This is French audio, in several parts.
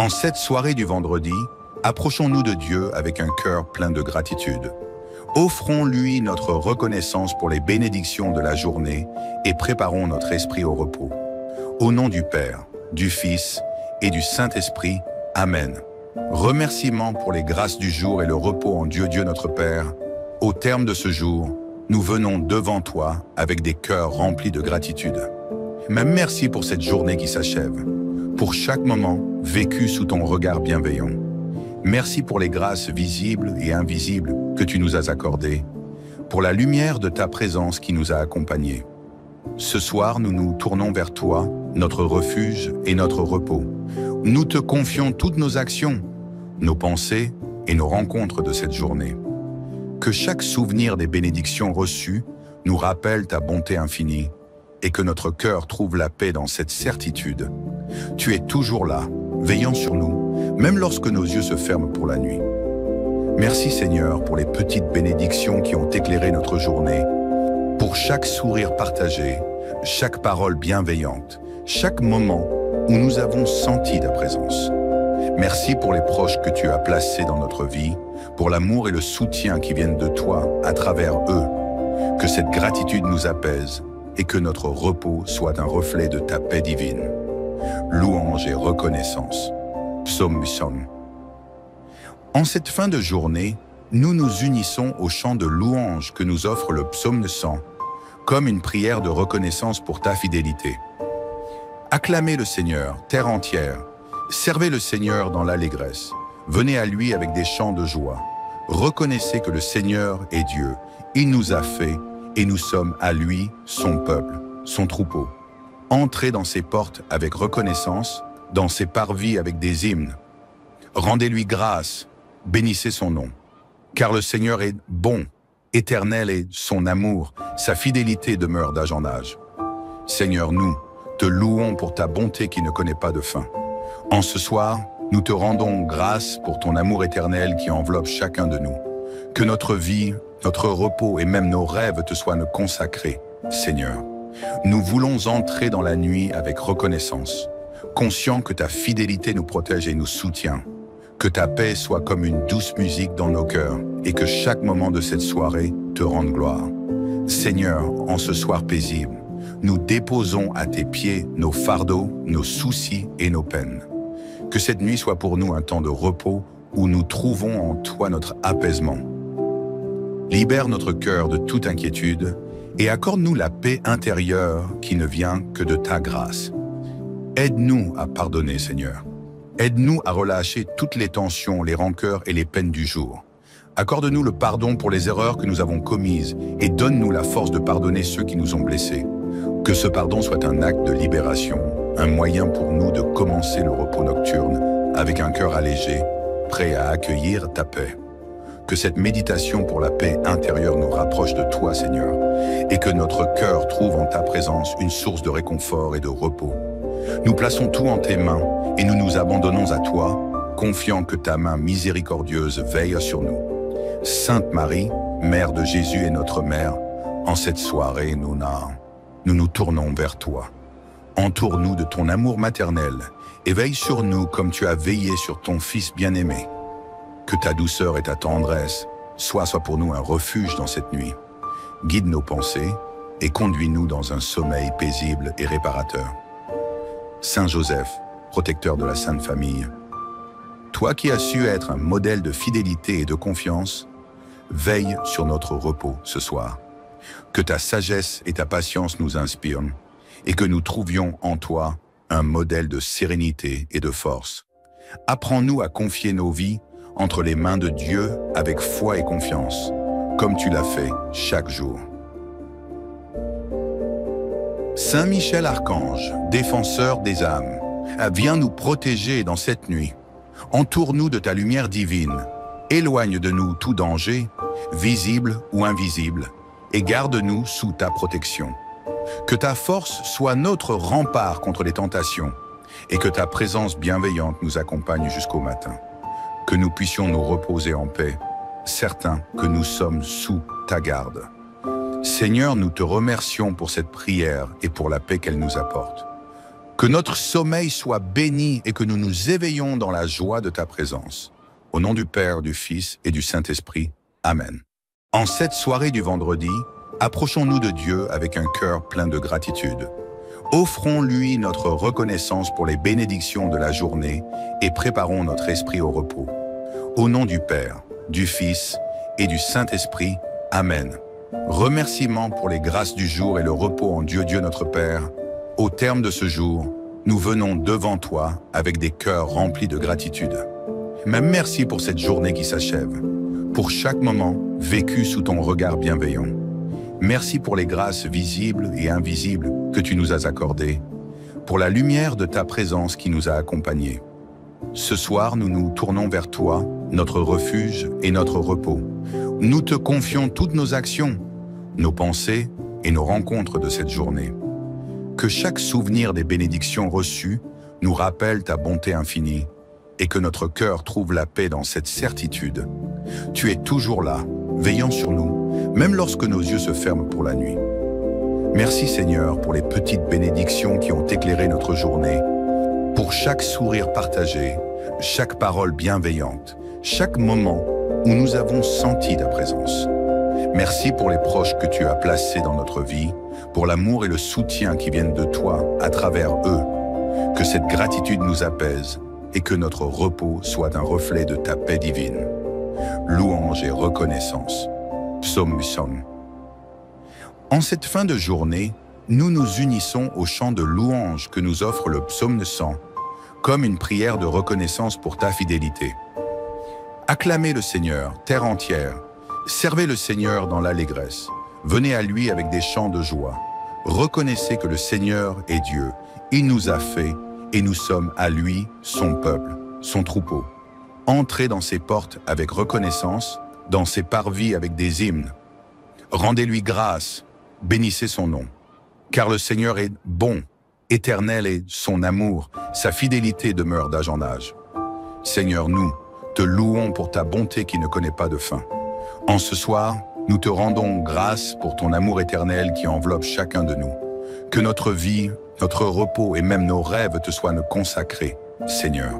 En cette soirée du vendredi, approchons-nous de Dieu avec un cœur plein de gratitude. Offrons-lui notre reconnaissance pour les bénédictions de la journée et préparons notre esprit au repos. Au nom du Père, du Fils et du Saint-Esprit, Amen. Remerciements pour les grâces du jour et le repos en Dieu, Dieu notre Père. Au terme de ce jour, nous venons devant toi avec des cœurs remplis de gratitude. Mais merci pour cette journée qui s'achève, pour chaque moment vécu sous ton regard bienveillant. Merci pour les grâces visibles et invisibles que tu nous as accordées, pour la lumière de ta présence qui nous a accompagnés. Ce soir, nous nous tournons vers toi, notre refuge et notre repos. Nous te confions toutes nos actions, nos pensées et nos rencontres de cette journée. Que chaque souvenir des bénédictions reçues nous rappelle ta bonté infinie et que notre cœur trouve la paix dans cette certitude. Tu es toujours là, veillant sur nous, même lorsque nos yeux se ferment pour la nuit. Merci Seigneur pour les petites bénédictions qui ont éclairé notre journée, pour chaque sourire partagé, chaque parole bienveillante, chaque moment où nous avons senti ta présence. Merci pour les proches que tu as placés dans notre vie, pour l'amour et le soutien qui viennent de toi à travers eux. Que cette gratitude nous apaise et que notre repos soit un reflet de ta paix divine. Louange et reconnaissance. Psaume 100. En cette fin de journée, nous nous unissons au chant de louange que nous offre le psaume 100, comme une prière de reconnaissance pour ta fidélité. Acclamez le Seigneur, terre entière. Servez le Seigneur dans l'allégresse. Venez à lui avec des chants de joie. Reconnaissez que le Seigneur est Dieu. Il nous a fait et nous sommes à lui, son peuple, son troupeau. Entrez dans ses portes avec reconnaissance, dans ses parvis avec des hymnes. Rendez-lui grâce, bénissez son nom. Car le Seigneur est bon, éternel est son amour, sa fidélité demeure d'âge en âge. Seigneur, nous te louons pour ta bonté qui ne connaît pas de fin. En ce soir, nous te rendons grâce pour ton amour éternel qui enveloppe chacun de nous. Que notre vie, notre repos et même nos rêves te soient consacrés, Seigneur. Nous voulons entrer dans la nuit avec reconnaissance, conscients que ta fidélité nous protège et nous soutient. Que ta paix soit comme une douce musique dans nos cœurs et que chaque moment de cette soirée te rende gloire. Seigneur, en ce soir paisible, nous déposons à tes pieds nos fardeaux, nos soucis et nos peines. Que cette nuit soit pour nous un temps de repos où nous trouvons en toi notre apaisement. Libère notre cœur de toute inquiétude et accorde-nous la paix intérieure qui ne vient que de ta grâce. Aide-nous à pardonner, Seigneur. Aide-nous à relâcher toutes les tensions, les rancœurs et les peines du jour. Accorde-nous le pardon pour les erreurs que nous avons commises et donne-nous la force de pardonner ceux qui nous ont blessés. Que ce pardon soit un acte de libération, un moyen pour nous de commencer le repos nocturne avec un cœur allégé, prêt à accueillir ta paix. Que cette méditation pour la paix intérieure nous rapproche de toi, Seigneur, et que notre cœur trouve en ta présence une source de réconfort et de repos. Nous plaçons tout en tes mains et nous nous abandonnons à toi, confiant que ta main miséricordieuse veille sur nous. Sainte Marie, Mère de Jésus et notre Mère, en cette soirée, nous nous tournons vers toi. Entoure-nous de ton amour maternel et veille sur nous comme tu as veillé sur ton Fils bien-aimé. Que ta douceur et ta tendresse soient pour nous un refuge dans cette nuit. Guide nos pensées et conduis-nous dans un sommeil paisible et réparateur. Saint Joseph, protecteur de la Sainte Famille, toi qui as su être un modèle de fidélité et de confiance, veille sur notre repos ce soir. Que ta sagesse et ta patience nous inspirent et que nous trouvions en toi un modèle de sérénité et de force. Apprends-nous à confier nos vies entre les mains de Dieu avec foi et confiance, comme tu l'as fait chaque jour. Saint Michel Archange, défenseur des âmes, viens nous protéger dans cette nuit. Entoure-nous de ta lumière divine, éloigne de nous tout danger, visible ou invisible, et garde-nous sous ta protection. Que ta force soit notre rempart contre les tentations, et que ta présence bienveillante nous accompagne jusqu'au matin. Que nous puissions nous reposer en paix, certains que nous sommes sous ta garde. Seigneur, nous te remercions pour cette prière et pour la paix qu'elle nous apporte. Que notre sommeil soit béni et que nous nous éveillons dans la joie de ta présence. Au nom du Père, du Fils et du Saint-Esprit. Amen. En cette soirée du vendredi, approchons-nous de Dieu avec un cœur plein de gratitude. Offrons-lui notre reconnaissance pour les bénédictions de la journée et préparons notre esprit au repos. Au nom du Père, du Fils et du Saint-Esprit. Amen. Remerciements pour les grâces du jour et le repos en Dieu notre Père. Au terme de ce jour, nous venons devant toi avec des cœurs remplis de gratitude. Mais merci pour cette journée qui s'achève, pour chaque moment vécu sous ton regard bienveillant. Merci pour les grâces visibles et invisibles que tu nous as accordées, pour la lumière de ta présence qui nous a accompagnés. Ce soir, nous nous tournons vers toi, notre refuge et notre repos. Nous te confions toutes nos actions, nos pensées et nos rencontres de cette journée. Que chaque souvenir des bénédictions reçues nous rappelle ta bonté infinie et que notre cœur trouve la paix dans cette certitude. Tu es toujours là, veillant sur nous, même lorsque nos yeux se ferment pour la nuit. Merci Seigneur pour les petites bénédictions qui ont éclairé notre journée, pour chaque sourire partagé, chaque parole bienveillante, chaque moment où nous avons senti ta présence. Merci pour les proches que tu as placés dans notre vie, pour l'amour et le soutien qui viennent de toi à travers eux. Que cette gratitude nous apaise et que notre repos soit un reflet de ta paix divine. Louange et reconnaissance. Psaume 100. En cette fin de journée, nous nous unissons au chant de louange que nous offre le psaume 100, comme une prière de reconnaissance pour ta fidélité. Acclamez le Seigneur, terre entière. Servez le Seigneur dans l'allégresse. Venez à lui avec des chants de joie. Reconnaissez que le Seigneur est Dieu. Il nous a fait et nous sommes à lui, son peuple, son troupeau. Entrez dans ses portes avec reconnaissance, dans ses parvis avec des hymnes. Rendez-lui grâce, bénissez son nom. Car le Seigneur est bon, éternel est son amour, sa fidélité demeure d'âge en âge. Seigneur, nous te louons pour ta bonté qui ne connaît pas de fin. En ce soir, nous te rendons grâce pour ton amour éternel qui enveloppe chacun de nous. Que notre vie, notre repos et même nos rêves te soient consacrés, Seigneur.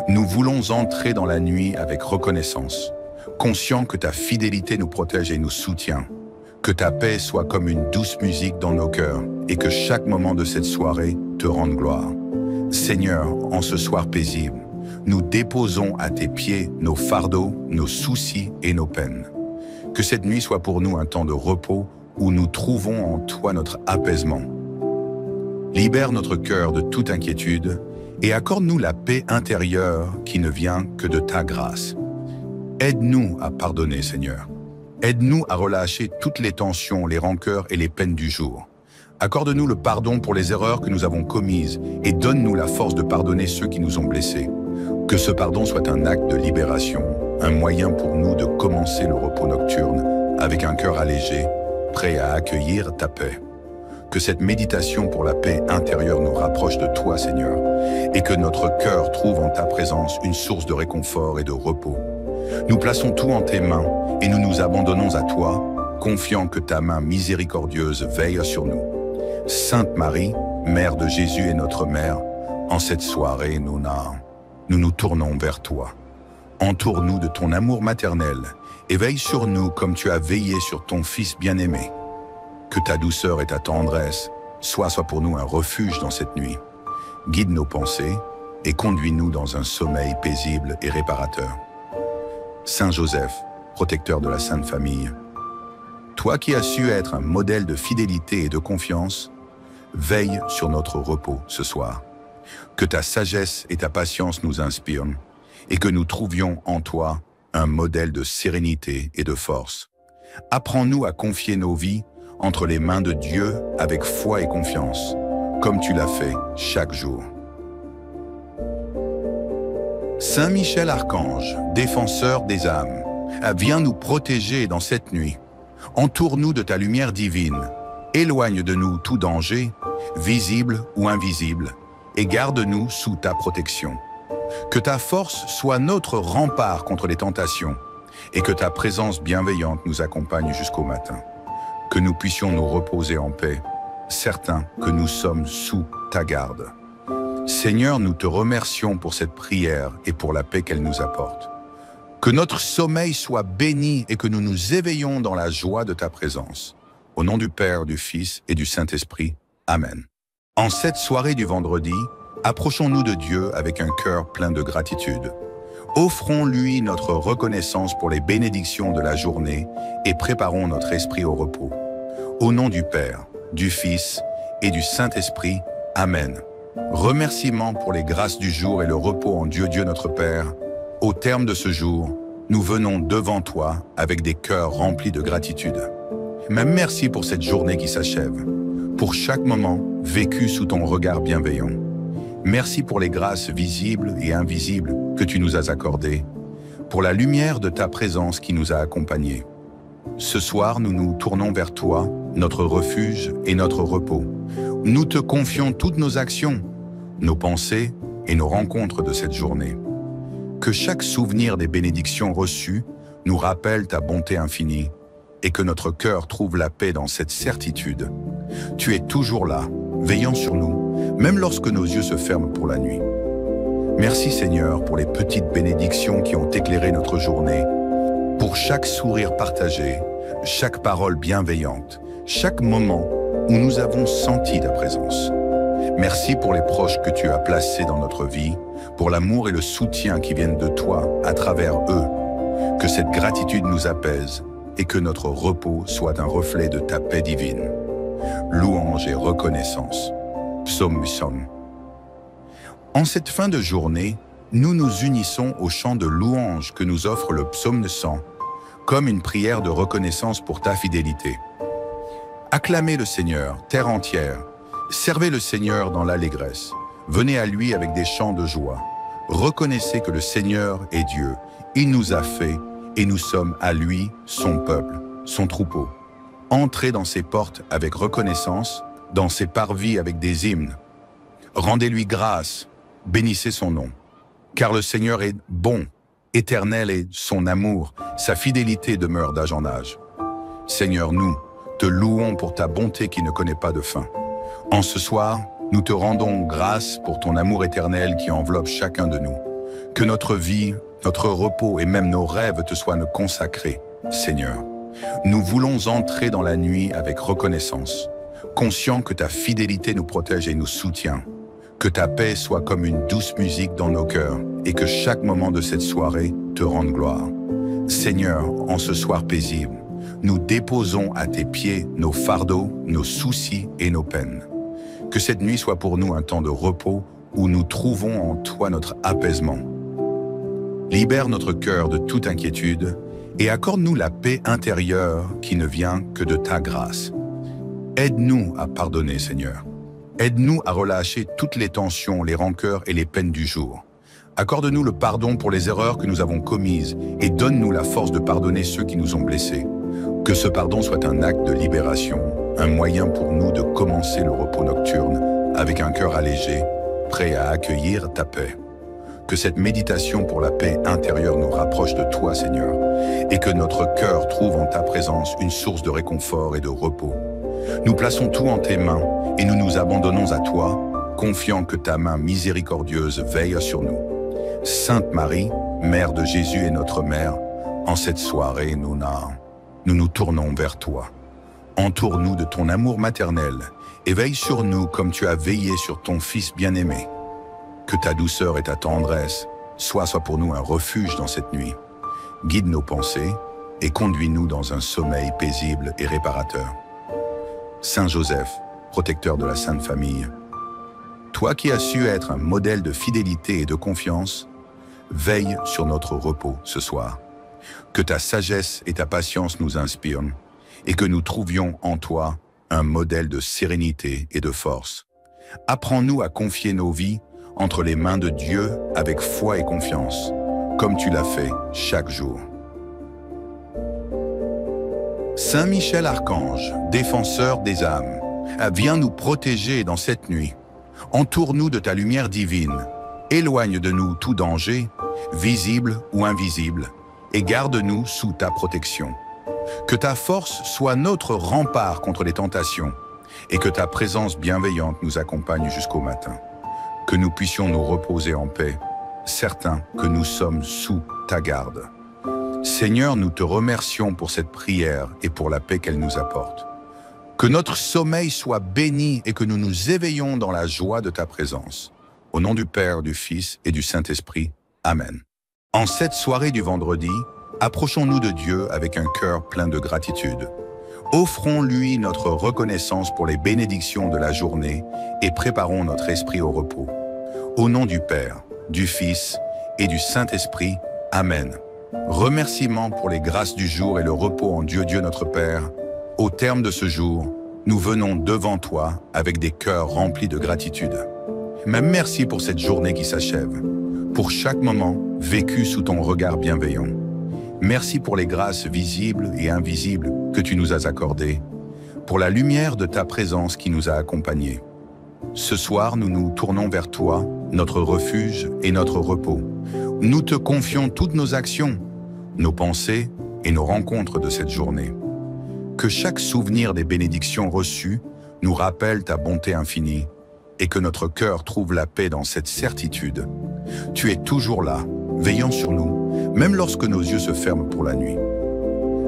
Nous voulons entrer dans la nuit avec reconnaissance, conscients que ta fidélité nous protège et nous soutient. Que ta paix soit comme une douce musique dans nos cœurs et que chaque moment de cette soirée te rende gloire. Seigneur, en ce soir paisible, nous déposons à tes pieds nos fardeaux, nos soucis et nos peines. Que cette nuit soit pour nous un temps de repos où nous trouvons en toi notre apaisement. Libère notre cœur de toute inquiétude et accorde-nous la paix intérieure qui ne vient que de ta grâce. Aide-nous à pardonner, Seigneur. Aide-nous à relâcher toutes les tensions, les rancœurs et les peines du jour. Accorde-nous le pardon pour les erreurs que nous avons commises et donne-nous la force de pardonner ceux qui nous ont blessés. Que ce pardon soit un acte de libération, un moyen pour nous de commencer le repos nocturne avec un cœur allégé, prêt à accueillir ta paix. Que cette méditation pour la paix intérieure nous rapproche de toi, Seigneur, et que notre cœur trouve en ta présence une source de réconfort et de repos. Nous plaçons tout en tes mains et nous nous abandonnons à toi, confiant que ta main miséricordieuse veille sur nous. Sainte Marie, Mère de Jésus et notre Mère, en cette soirée, nous nous tournons vers toi. Entoure-nous de ton amour maternel et veille sur nous comme tu as veillé sur ton Fils bien-aimé. Que ta douceur et ta tendresse soient pour nous un refuge dans cette nuit. Guide nos pensées et conduis-nous dans un sommeil paisible et réparateur. Saint Joseph, protecteur de la Sainte Famille, toi qui as su être un modèle de fidélité et de confiance, veille sur notre repos ce soir. Que ta sagesse et ta patience nous inspirent et que nous trouvions en toi un modèle de sérénité et de force. Apprends-nous à confier nos vies entre les mains de Dieu avec foi et confiance, comme tu l'as fait chaque jour. Saint Michel Archange, défenseur des âmes, viens nous protéger dans cette nuit. Entoure-nous de ta lumière divine, éloigne de nous tout danger, visible ou invisible, et garde-nous sous ta protection. Que ta force soit notre rempart contre les tentations, et que ta présence bienveillante nous accompagne jusqu'au matin. Que nous puissions nous reposer en paix, certains que nous sommes sous ta garde. Seigneur, nous te remercions pour cette prière et pour la paix qu'elle nous apporte. Que notre sommeil soit béni et que nous nous éveillons dans la joie de ta présence. Au nom du Père, du Fils et du Saint-Esprit. Amen. En cette soirée du vendredi, approchons-nous de Dieu avec un cœur plein de gratitude. Offrons-lui notre reconnaissance pour les bénédictions de la journée et préparons notre esprit au repos. Au nom du Père, du Fils et du Saint-Esprit. Amen. Remerciements pour les grâces du jour et le repos en Dieu, Dieu notre Père. Au terme de ce jour, nous venons devant toi avec des cœurs remplis de gratitude. Mais merci pour cette journée qui s'achève, pour chaque moment vécu sous ton regard bienveillant. Merci pour les grâces visibles et invisibles que tu nous as accordées, pour la lumière de ta présence qui nous a accompagnés. Ce soir, nous nous tournons vers toi, notre refuge et notre repos. Nous te confions toutes nos actions, nos pensées et nos rencontres de cette journée. Que chaque souvenir des bénédictions reçues nous rappelle ta bonté infinie et que notre cœur trouve la paix dans cette certitude. Tu es toujours là, veillant sur nous, même lorsque nos yeux se ferment pour la nuit. Merci Seigneur pour les petites bénédictions qui ont éclairé notre journée, pour chaque sourire partagé, chaque parole bienveillante, chaque moment où nous avons senti ta présence. Merci pour les proches que tu as placés dans notre vie, pour l'amour et le soutien qui viennent de toi à travers eux. Que cette gratitude nous apaise et que notre repos soit un reflet de ta paix divine. Louange et reconnaissance. Psaume 800. En cette fin de journée, nous nous unissons au chant de louange que nous offre le psaume 100, comme une prière de reconnaissance pour ta fidélité. Acclamez le Seigneur, terre entière. Servez le Seigneur dans l'allégresse. Venez à lui avec des chants de joie. Reconnaissez que le Seigneur est Dieu. Il nous a fait et nous sommes à lui, son peuple, son troupeau. Entrez dans ses portes avec reconnaissance, dans ses parvis avec des hymnes. Rendez-lui grâce, bénissez son nom. Car le Seigneur est bon, éternel est son amour, sa fidélité demeure d'âge en âge. Seigneur, nous te louons pour ta bonté qui ne connaît pas de fin. En ce soir, nous te rendons grâce pour ton amour éternel qui enveloppe chacun de nous. Que notre vie, notre repos et même nos rêves te soient consacrés, Seigneur. Nous voulons entrer dans la nuit avec reconnaissance, conscients que ta fidélité nous protège et nous soutient. Que ta paix soit comme une douce musique dans nos cœurs et que chaque moment de cette soirée te rende gloire. Seigneur, en ce soir paisible, nous déposons à tes pieds nos fardeaux, nos soucis et nos peines. Que cette nuit soit pour nous un temps de repos où nous trouvons en toi notre apaisement. Libère notre cœur de toute inquiétude et accorde-nous la paix intérieure qui ne vient que de ta grâce. Aide-nous à pardonner, Seigneur. Aide-nous à relâcher toutes les tensions, les rancœurs et les peines du jour. Accorde-nous le pardon pour les erreurs que nous avons commises et donne-nous la force de pardonner ceux qui nous ont blessés. Que ce pardon soit un acte de libération, un moyen pour nous de commencer le repos nocturne avec un cœur allégé, prêt à accueillir ta paix. Que cette méditation pour la paix intérieure nous rapproche de toi, Seigneur, et que notre cœur trouve en ta présence une source de réconfort et de repos. Nous plaçons tout en tes mains et nous nous abandonnons à toi, confiant que ta main miséricordieuse veille sur nous. Sainte Marie, Mère de Jésus et notre Mère, en cette soirée, nous nous tournons vers toi. Entoure-nous de ton amour maternel et veille sur nous comme tu as veillé sur ton Fils bien-aimé. Que ta douceur et ta tendresse soient pour nous un refuge dans cette nuit. Guide nos pensées et conduis-nous dans un sommeil paisible et réparateur. Saint Joseph, protecteur de la Sainte Famille, toi qui as su être un modèle de fidélité et de confiance, veille sur notre repos ce soir. Que ta sagesse et ta patience nous inspirent et que nous trouvions en toi un modèle de sérénité et de force. Apprends-nous à confier nos vies entre les mains de Dieu avec foi et confiance, comme tu l'as fait chaque jour. Saint Michel Archange, défenseur des âmes, viens nous protéger dans cette nuit. Entoure-nous de ta lumière divine, éloigne de nous tout danger, visible ou invisible, et garde-nous sous ta protection. Que ta force soit notre rempart contre les tentations, et que ta présence bienveillante nous accompagne jusqu'au matin. que nous puissions nous reposer en paix, certains que nous sommes sous ta garde. Seigneur, nous te remercions pour cette prière et pour la paix qu'elle nous apporte. Que notre sommeil soit béni et que nous nous éveillons dans la joie de ta présence. Au nom du Père, du Fils et du Saint-Esprit. Amen. En cette soirée du vendredi, approchons-nous de Dieu avec un cœur plein de gratitude. Offrons-lui notre reconnaissance pour les bénédictions de la journée et préparons notre esprit au repos. Au nom du Père, du Fils et du Saint-Esprit. Amen. Remerciements pour les grâces du jour et le repos en Dieu, Dieu notre Père. Au terme de ce jour, nous venons devant toi avec des cœurs remplis de gratitude. Mais merci pour cette journée qui s'achève, pour chaque moment vécu sous ton regard bienveillant. Merci pour les grâces visibles et invisibles que tu nous as accordées, pour la lumière de ta présence qui nous a accompagnés. Ce soir, nous nous tournons vers toi, notre refuge et notre repos. Nous te confions toutes nos actions, nos pensées et nos rencontres de cette journée. Que chaque souvenir des bénédictions reçues nous rappelle ta bonté infinie et que notre cœur trouve la paix dans cette certitude. Tu es toujours là, veillant sur nous, même lorsque nos yeux se ferment pour la nuit.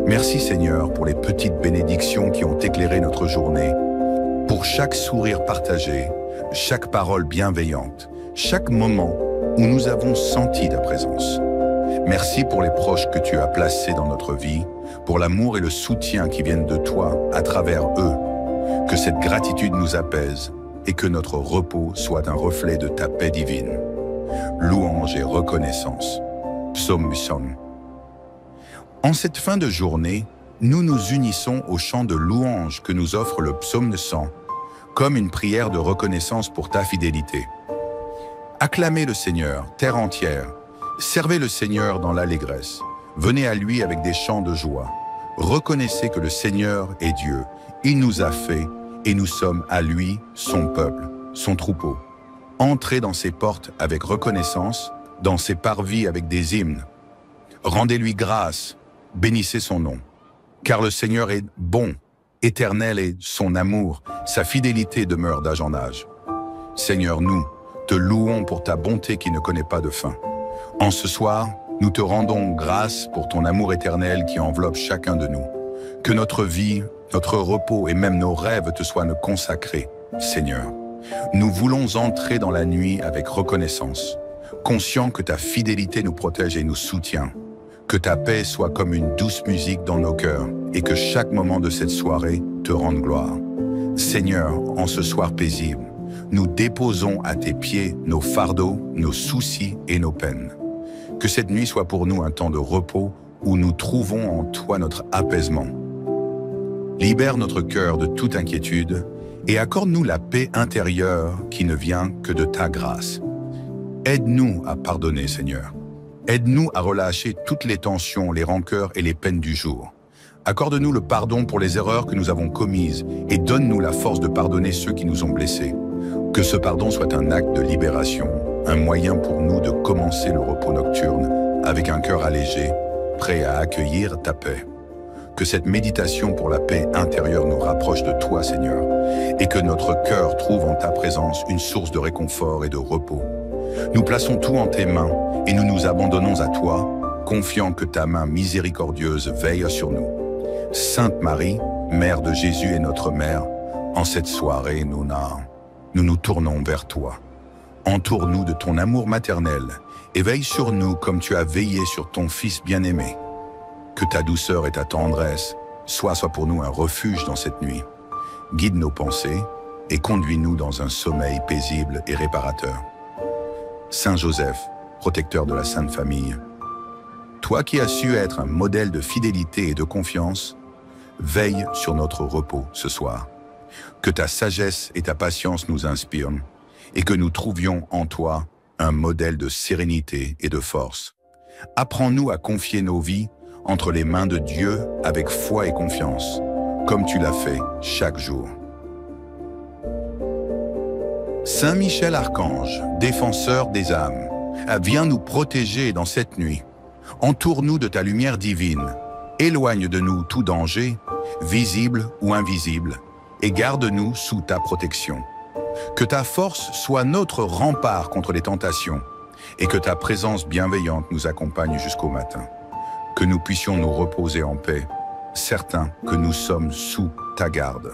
Merci Seigneur pour les petites bénédictions qui ont éclairé notre journée, pour chaque sourire partagé, chaque parole bienveillante, chaque moment où nous avons senti ta présence. Merci pour les proches que tu as placés dans notre vie, pour l'amour et le soutien qui viennent de toi à travers eux. Que cette gratitude nous apaise et que notre repos soit un reflet de ta paix divine. Louange et reconnaissance. Psaume 800. En cette fin de journée, nous nous unissons au chant de louange que nous offre le psaume 100, comme une prière de reconnaissance pour ta fidélité. Acclamez le Seigneur, terre entière. Servez le Seigneur dans l'allégresse. Venez à lui avec des chants de joie. Reconnaissez que le Seigneur est Dieu. Il nous a fait et nous sommes à lui, son peuple, son troupeau. Entrez dans ses portes avec reconnaissance, dans ses parvis avec des hymnes. Rendez-lui grâce, bénissez son nom. Car le Seigneur est bon, éternel est son amour, sa fidélité demeure d'âge en âge. Seigneur, nous te louons pour ta bonté qui ne connaît pas de fin. En ce soir, nous te rendons grâce pour ton amour éternel qui enveloppe chacun de nous. Que notre vie, notre repos et même nos rêves te soient consacrés, Seigneur. Nous voulons entrer dans la nuit avec reconnaissance, conscients que ta fidélité nous protège et nous soutient. Que ta paix soit comme une douce musique dans nos cœurs et que chaque moment de cette soirée te rende gloire. Seigneur, en ce soir paisible, nous déposons à tes pieds nos fardeaux, nos soucis et nos peines. Que cette nuit soit pour nous un temps de repos où nous trouvons en toi notre apaisement. Libère notre cœur de toute inquiétude et accorde-nous la paix intérieure qui ne vient que de ta grâce. Aide-nous à pardonner, Seigneur. Aide-nous à relâcher toutes les tensions, les rancœurs et les peines du jour. Accorde-nous le pardon pour les erreurs que nous avons commises et donne-nous la force de pardonner ceux qui nous ont blessés. Que ce pardon soit un acte de libération, un moyen pour nous de commencer le repos nocturne avec un cœur allégé, prêt à accueillir ta paix. Que cette méditation pour la paix intérieure nous rapproche de toi, Seigneur, et que notre cœur trouve en ta présence une source de réconfort et de repos. Nous plaçons tout en tes mains et nous nous abandonnons à toi, confiant que ta main miséricordieuse veille sur nous. Sainte Marie, Mère de Jésus et notre Mère, en cette soirée, nous nous tournons vers toi. Entoure-nous de ton amour maternel et veille sur nous comme tu as veillé sur ton Fils bien-aimé. Que ta douceur et ta tendresse soient pour nous un refuge dans cette nuit. Guide nos pensées et conduis-nous dans un sommeil paisible et réparateur. Saint Joseph, protecteur de la Sainte Famille, toi qui as su être un modèle de fidélité et de confiance, veille sur notre repos ce soir. Que ta sagesse et ta patience nous inspirent et que nous trouvions en toi un modèle de sérénité et de force. Apprends-nous à confier nos vies entre les mains de Dieu avec foi et confiance, comme tu l'as fait chaque jour. Saint Michel Archange, défenseur des âmes, viens nous protéger dans cette nuit. Entoure-nous de ta lumière divine, éloigne de nous tout danger, visible ou invisible, et garde-nous sous ta protection. Que ta force soit notre rempart contre les tentations et que ta présence bienveillante nous accompagne jusqu'au matin. Que nous puissions nous reposer en paix, certains que nous sommes sous ta garde.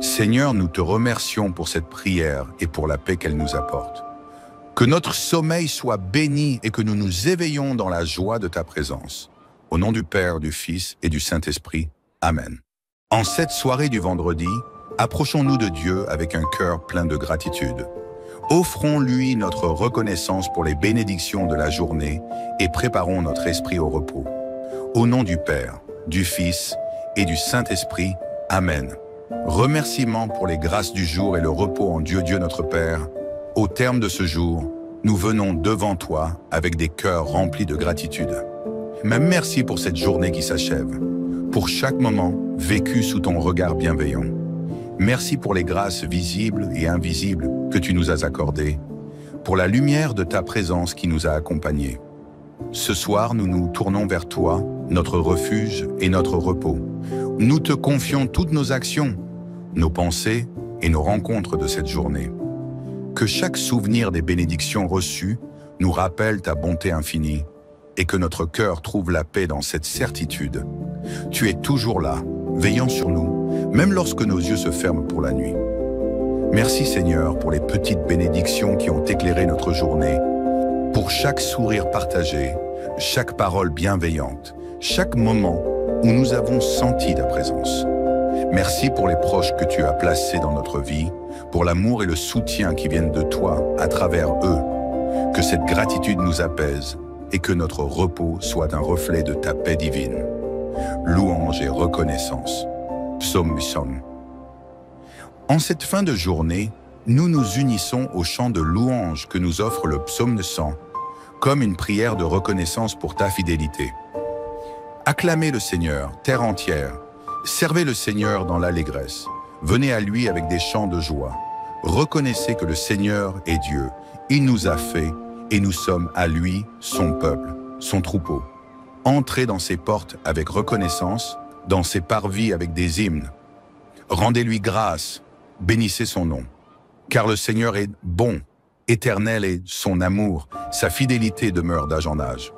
Seigneur, nous te remercions pour cette prière et pour la paix qu'elle nous apporte. Que notre sommeil soit béni et que nous nous éveillons dans la joie de ta présence. Au nom du Père, du Fils et du Saint-Esprit. Amen. En cette soirée du vendredi, approchons-nous de Dieu avec un cœur plein de gratitude. Offrons-lui notre reconnaissance pour les bénédictions de la journée et préparons notre esprit au repos. Au nom du Père, du Fils et du Saint-Esprit. Amen. Remerciements pour les grâces du jour et le repos en Dieu notre Père. Au terme de ce jour, nous venons devant toi avec des cœurs remplis de gratitude. Mais merci pour cette journée qui s'achève, pour chaque moment vécu sous ton regard bienveillant. Merci pour les grâces visibles et invisibles que tu nous as accordées, pour la lumière de ta présence qui nous a accompagnés. Ce soir, nous nous tournons vers toi, notre refuge et notre repos. Nous te confions toutes nos actions, nos pensées et nos rencontres de cette journée. Que chaque souvenir des bénédictions reçues nous rappelle ta bonté infinie et que notre cœur trouve la paix dans cette certitude. Tu es toujours là, veillant sur nous, même lorsque nos yeux se ferment pour la nuit. Merci Seigneur pour les petites bénédictions qui ont éclairé notre journée, pour chaque sourire partagé, chaque parole bienveillante, chaque moment où nous avons senti ta présence. Merci pour les proches que tu as placés dans notre vie, pour l'amour et le soutien qui viennent de toi à travers eux. Que cette gratitude nous apaise et que notre repos soit un reflet de ta paix divine. Louange et reconnaissance. Psaume. En cette fin de journée, nous nous unissons au chant de louange que nous offre le psaume 100, comme une prière de reconnaissance pour ta fidélité. Acclamez le Seigneur, terre entière. Servez le Seigneur dans l'allégresse. Venez à lui avec des chants de joie. Reconnaissez que le Seigneur est Dieu. Il nous a fait et nous sommes à lui, son peuple, son troupeau. Entrez dans ses portes avec reconnaissance, dans ses parvis avec des hymnes. Rendez-lui grâce, bénissez son nom. Car le Seigneur est bon, éternel est son amour, sa fidélité demeure d'âge en âge.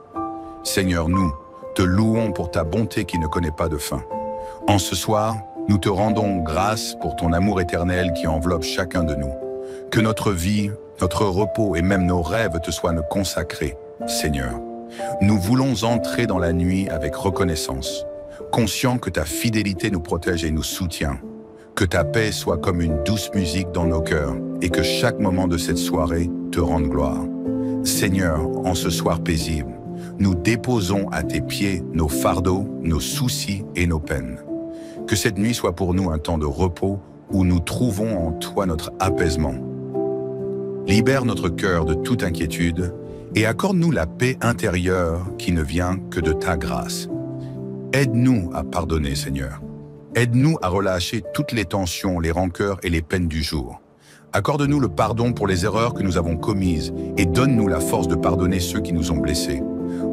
Seigneur, nous te louons pour ta bonté qui ne connaît pas de fin. En ce soir, nous te rendons grâce pour ton amour éternel qui enveloppe chacun de nous. Que notre vie, notre repos et même nos rêves te soient consacrés, Seigneur. Nous voulons entrer dans la nuit avec reconnaissance, conscients que ta fidélité nous protège et nous soutient. Que ta paix soit comme une douce musique dans nos cœurs et que chaque moment de cette soirée te rende gloire. Seigneur, en ce soir paisible, nous déposons à tes pieds nos fardeaux, nos soucis et nos peines. Que cette nuit soit pour nous un temps de repos où nous trouvons en toi notre apaisement. Libère notre cœur de toute inquiétude et accorde-nous la paix intérieure qui ne vient que de ta grâce. Aide-nous à pardonner, Seigneur. Aide-nous à relâcher toutes les tensions, les rancœurs et les peines du jour. Accorde-nous le pardon pour les erreurs que nous avons commises et donne-nous la force de pardonner ceux qui nous ont blessés.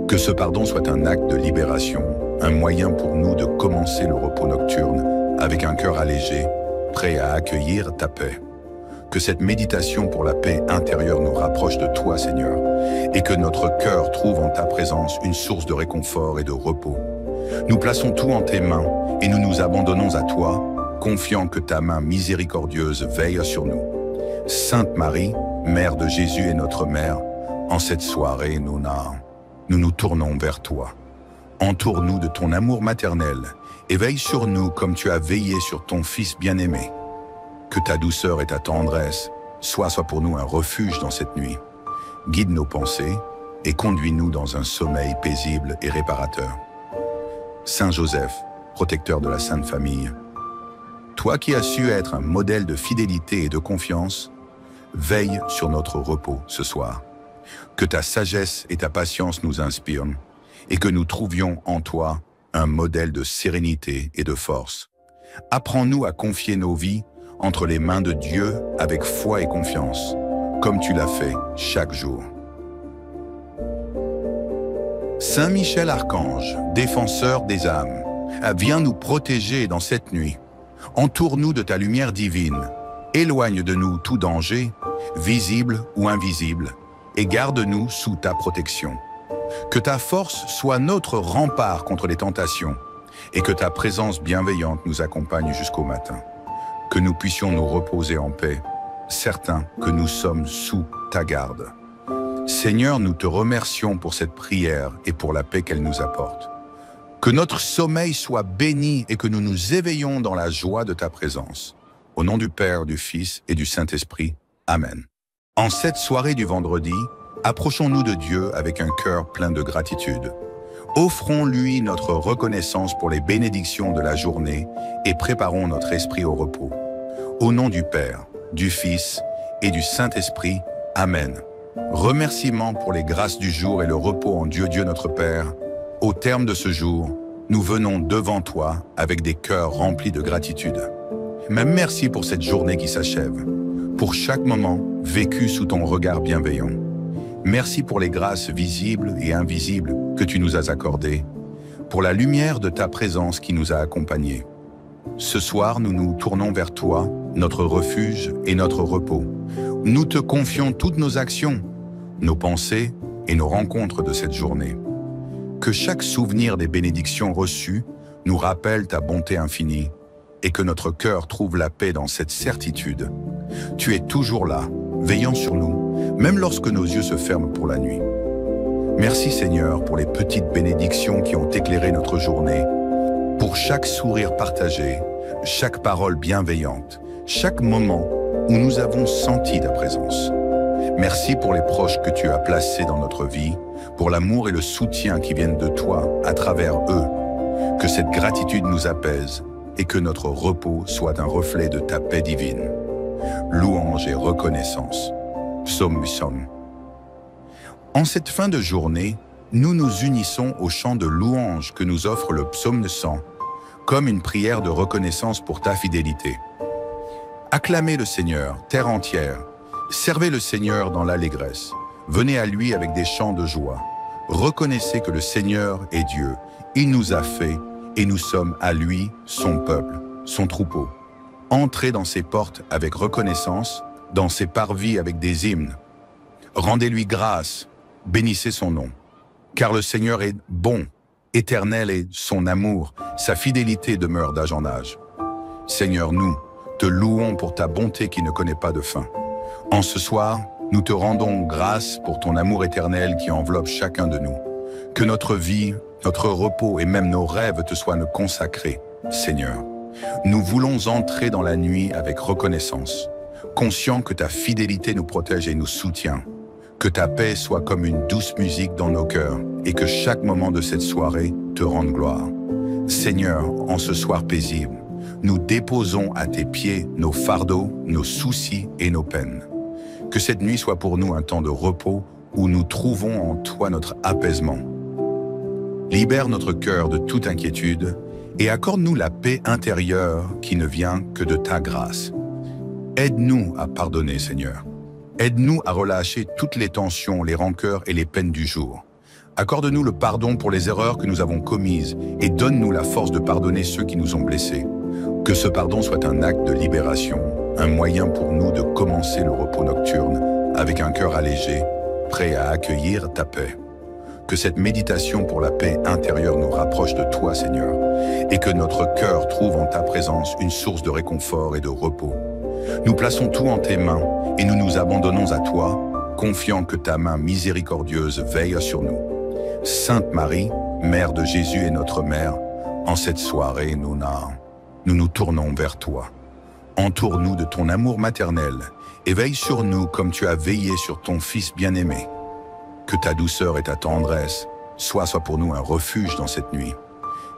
Que ce pardon soit un acte de libération, un moyen pour nous de commencer le repos nocturne avec un cœur allégé, prêt à accueillir ta paix. Que cette méditation pour la paix intérieure nous rapproche de toi, Seigneur, et que notre cœur trouve en ta présence une source de réconfort et de repos. Nous plaçons tout en tes mains et nous nous abandonnons à toi, confiant que ta main miséricordieuse veille sur nous. Sainte Marie, Mère de Jésus et notre Mère, en cette soirée, nous nous tournons vers toi. Entoure-nous de ton amour maternel et veille sur nous comme tu as veillé sur ton Fils bien-aimé. Que ta douceur et ta tendresse soient pour nous un refuge dans cette nuit. Guide nos pensées et conduis-nous dans un sommeil paisible et réparateur. Saint Joseph, protecteur de la Sainte Famille, toi qui as su être un modèle de fidélité et de confiance, veille sur notre repos ce soir. Que ta sagesse et ta patience nous inspirent et que nous trouvions en toi un modèle de sérénité et de force. Apprends-nous à confier nos vies entre les mains de Dieu avec foi et confiance, comme tu l'as fait chaque jour. Saint Michel Archange, défenseur des âmes, viens nous protéger dans cette nuit. Entoure-nous de ta lumière divine. Éloigne de nous tout danger, visible ou invisible, et garde-nous sous ta protection. Que ta force soit notre rempart contre les tentations, et que ta présence bienveillante nous accompagne jusqu'au matin. Que nous puissions nous reposer en paix, certains que nous sommes sous ta garde. Seigneur, nous te remercions pour cette prière et pour la paix qu'elle nous apporte. Que notre sommeil soit béni et que nous nous éveillons dans la joie de ta présence. Au nom du Père, du Fils et du Saint-Esprit. Amen. En cette soirée du vendredi, approchons-nous de Dieu avec un cœur plein de gratitude. Offrons-lui notre reconnaissance pour les bénédictions de la journée et préparons notre esprit au repos. Au nom du Père, du Fils et du Saint-Esprit. Amen. Remerciements pour les grâces du jour et le repos en Dieu, Dieu notre Père. Au terme de ce jour, nous venons devant toi avec des cœurs remplis de gratitude. Mais merci pour cette journée qui s'achève, pour chaque moment vécu sous ton regard bienveillant. Merci pour les grâces visibles et invisibles que tu nous as accordées, pour la lumière de ta présence qui nous a accompagnés. Ce soir, nous nous tournons vers toi, notre refuge et notre repos. Nous te confions toutes nos actions, nos pensées et nos rencontres de cette journée. Que chaque souvenir des bénédictions reçues nous rappelle ta bonté infinie et que notre cœur trouve la paix dans cette certitude. Tu es toujours là, veillant sur nous, même lorsque nos yeux se ferment pour la nuit. Merci Seigneur pour les petites bénédictions qui ont éclairé notre journée, pour chaque sourire partagé, chaque parole bienveillante, chaque moment où nous avons senti ta présence. Merci pour les proches que tu as placés dans notre vie, pour l'amour et le soutien qui viennent de toi à travers eux. Que cette gratitude nous apaise et que notre repos soit un reflet de ta paix divine. Louange et reconnaissance. Psaume 800. En cette fin de journée, nous nous unissons au chant de louange que nous offre le psaume 100, comme une prière de reconnaissance pour ta fidélité. Acclamez le Seigneur, terre entière. Servez le Seigneur dans l'allégresse. Venez à lui avec des chants de joie. Reconnaissez que le Seigneur est Dieu. Il nous a fait et nous sommes à lui, son peuple, son troupeau. Entrez dans ses portes avec reconnaissance, dans ses parvis avec des hymnes. Rendez-lui grâce, bénissez son nom. Car le Seigneur est bon, éternel est son amour, sa fidélité demeure d'âge en âge. Seigneur, nous te louons pour ta bonté qui ne connaît pas de fin. En ce soir, nous te rendons grâce pour ton amour éternel qui enveloppe chacun de nous. Que notre vie, notre repos et même nos rêves te soient consacrés, Seigneur. Nous voulons entrer dans la nuit avec reconnaissance, conscients que ta fidélité nous protège et nous soutient. Que ta paix soit comme une douce musique dans nos cœurs et que chaque moment de cette soirée te rende gloire. Seigneur, en ce soir paisible, nous déposons à tes pieds nos fardeaux, nos soucis et nos peines. Que cette nuit soit pour nous un temps de repos où nous trouvons en toi notre apaisement. Libère notre cœur de toute inquiétude et accorde-nous la paix intérieure qui ne vient que de ta grâce. Aide-nous à pardonner, Seigneur. Aide-nous à relâcher toutes les tensions, les rancœurs et les peines du jour. Accorde-nous le pardon pour les erreurs que nous avons commises et donne-nous la force de pardonner ceux qui nous ont blessés. Que ce pardon soit un acte de libération, un moyen pour nous de commencer le repos nocturne avec un cœur allégé, prêt à accueillir ta paix. Que cette méditation pour la paix intérieure nous rapproche de toi, Seigneur, et que notre cœur trouve en ta présence une source de réconfort et de repos. Nous plaçons tout en tes mains et nous nous abandonnons à toi, confiant que ta main miséricordieuse veille sur nous. Sainte Marie, Mère de Jésus et notre Mère, en cette soirée, nous nous tournons vers toi. Entoure-nous de ton amour maternel et veille sur nous comme tu as veillé sur ton Fils bien-aimé. Que ta douceur et ta tendresse soient pour nous un refuge dans cette nuit.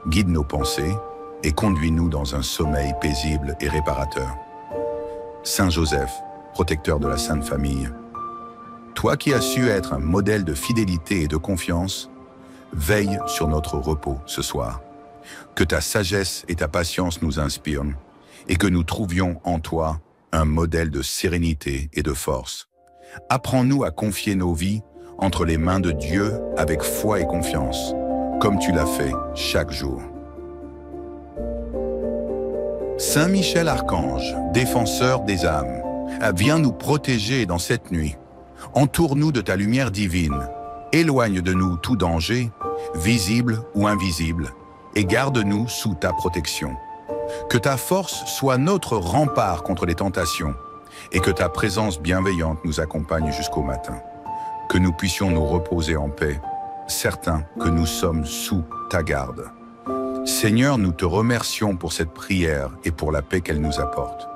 Guide nos pensées et conduis-nous dans un sommeil paisible et réparateur. Saint Joseph, protecteur de la Sainte Famille, toi qui as su être un modèle de fidélité et de confiance, veille sur notre repos ce soir. Que ta sagesse et ta patience nous inspirent et que nous trouvions en toi un modèle de sérénité et de force. Apprends-nous à confier nos vies entre les mains de Dieu avec foi et confiance, comme tu l'as fait chaque jour. Saint Michel Archange, défenseur des âmes, viens nous protéger dans cette nuit. Entoure-nous de ta lumière divine. Éloigne de nous tout danger, visible ou invisible, et garde-nous sous ta protection. Que ta force soit notre rempart contre les tentations, et que ta présence bienveillante nous accompagne jusqu'au matin. Que nous puissions nous reposer en paix, certains que nous sommes sous ta garde. Seigneur, nous te remercions pour cette prière et pour la paix qu'elle nous apporte.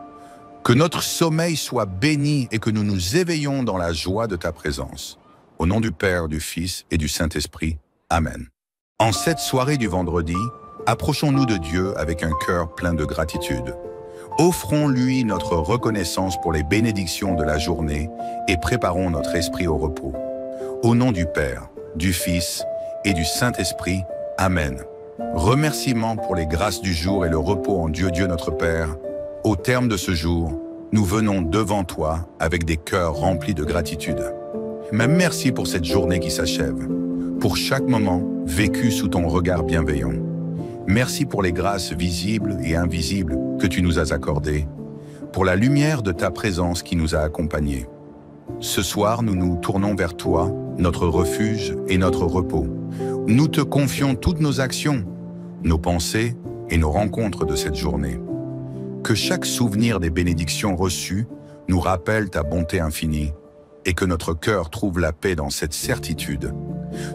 Que notre sommeil soit béni et que nous nous éveillons dans la joie de ta présence. Au nom du Père, du Fils et du Saint-Esprit. Amen. En cette soirée du vendredi, approchons-nous de Dieu avec un cœur plein de gratitude. Offrons-lui notre reconnaissance pour les bénédictions de la journée et préparons notre esprit au repos. Au nom du Père, du Fils et du Saint-Esprit. Amen. Remerciements pour les grâces du jour et le repos en Dieu, Dieu notre Père. Au terme de ce jour, nous venons devant toi avec des cœurs remplis de gratitude. Mais merci pour cette journée qui s'achève, pour chaque moment vécu sous ton regard bienveillant. Merci pour les grâces visibles et invisibles que tu nous as accordées, pour la lumière de ta présence qui nous a accompagnés. Ce soir, nous nous tournons vers toi, notre refuge et notre repos. Nous te confions toutes nos actions, nos pensées et nos rencontres de cette journée. Que chaque souvenir des bénédictions reçues nous rappelle ta bonté infinie et que notre cœur trouve la paix dans cette certitude.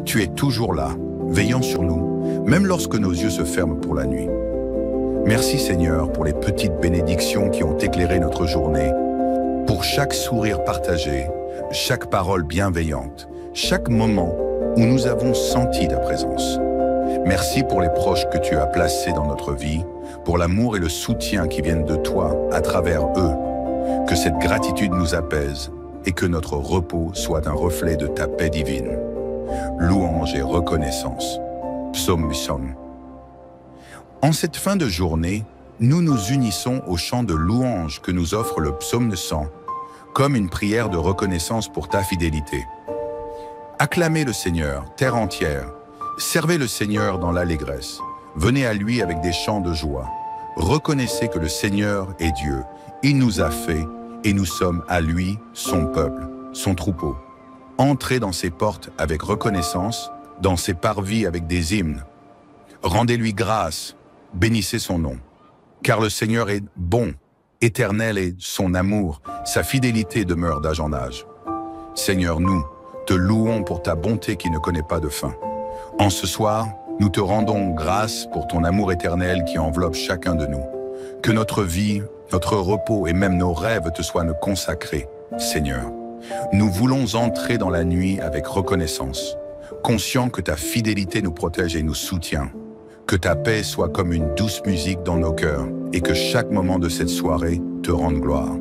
Tu es toujours là, veillant sur nous, même lorsque nos yeux se ferment pour la nuit. Merci Seigneur pour les petites bénédictions qui ont éclairé notre journée, pour chaque sourire partagé, chaque parole bienveillante, chaque moment où nous avons senti ta présence. Merci pour les proches que tu as placés dans notre vie, pour l'amour et le soutien qui viennent de toi à travers eux. Que cette gratitude nous apaise et que notre repos soit un reflet de ta paix divine. Louange et reconnaissance. Psaume 100. En cette fin de journée, nous nous unissons au chant de louange que nous offre le psaume 100, comme une prière de reconnaissance pour ta fidélité. Acclamez le Seigneur, terre entière. Servez le Seigneur dans l'allégresse. Venez à lui avec des chants de joie. Reconnaissez que le Seigneur est Dieu. Il nous a fait et nous sommes à lui, son peuple, son troupeau. Entrez dans ses portes avec reconnaissance, dans ses parvis avec des hymnes. Rendez-lui grâce, bénissez son nom. Car le Seigneur est bon, éternel est son amour, sa fidélité demeure d'âge en âge. Seigneur, nous te louons pour ta bonté qui ne connaît pas de fin. En ce soir, nous te rendons grâce pour ton amour éternel qui enveloppe chacun de nous. Que notre vie, notre repos et même nos rêves te soient consacrés, Seigneur. Nous voulons entrer dans la nuit avec reconnaissance, conscients que ta fidélité nous protège et nous soutient. Que ta paix soit comme une douce musique dans nos cœurs et que chaque moment de cette soirée te rende gloire.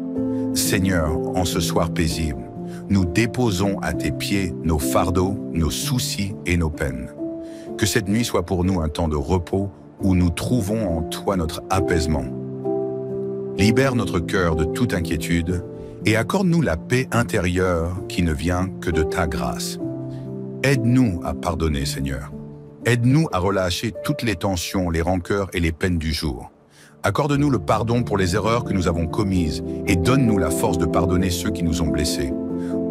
Seigneur, en ce soir paisible, nous déposons à tes pieds nos fardeaux, nos soucis et nos peines. Que cette nuit soit pour nous un temps de repos où nous trouvons en toi notre apaisement. Libère notre cœur de toute inquiétude et accorde-nous la paix intérieure qui ne vient que de ta grâce. Aide-nous à pardonner, Seigneur. Aide-nous à relâcher toutes les tensions, les rancœurs et les peines du jour. Accorde-nous le pardon pour les erreurs que nous avons commises et donne-nous la force de pardonner ceux qui nous ont blessés.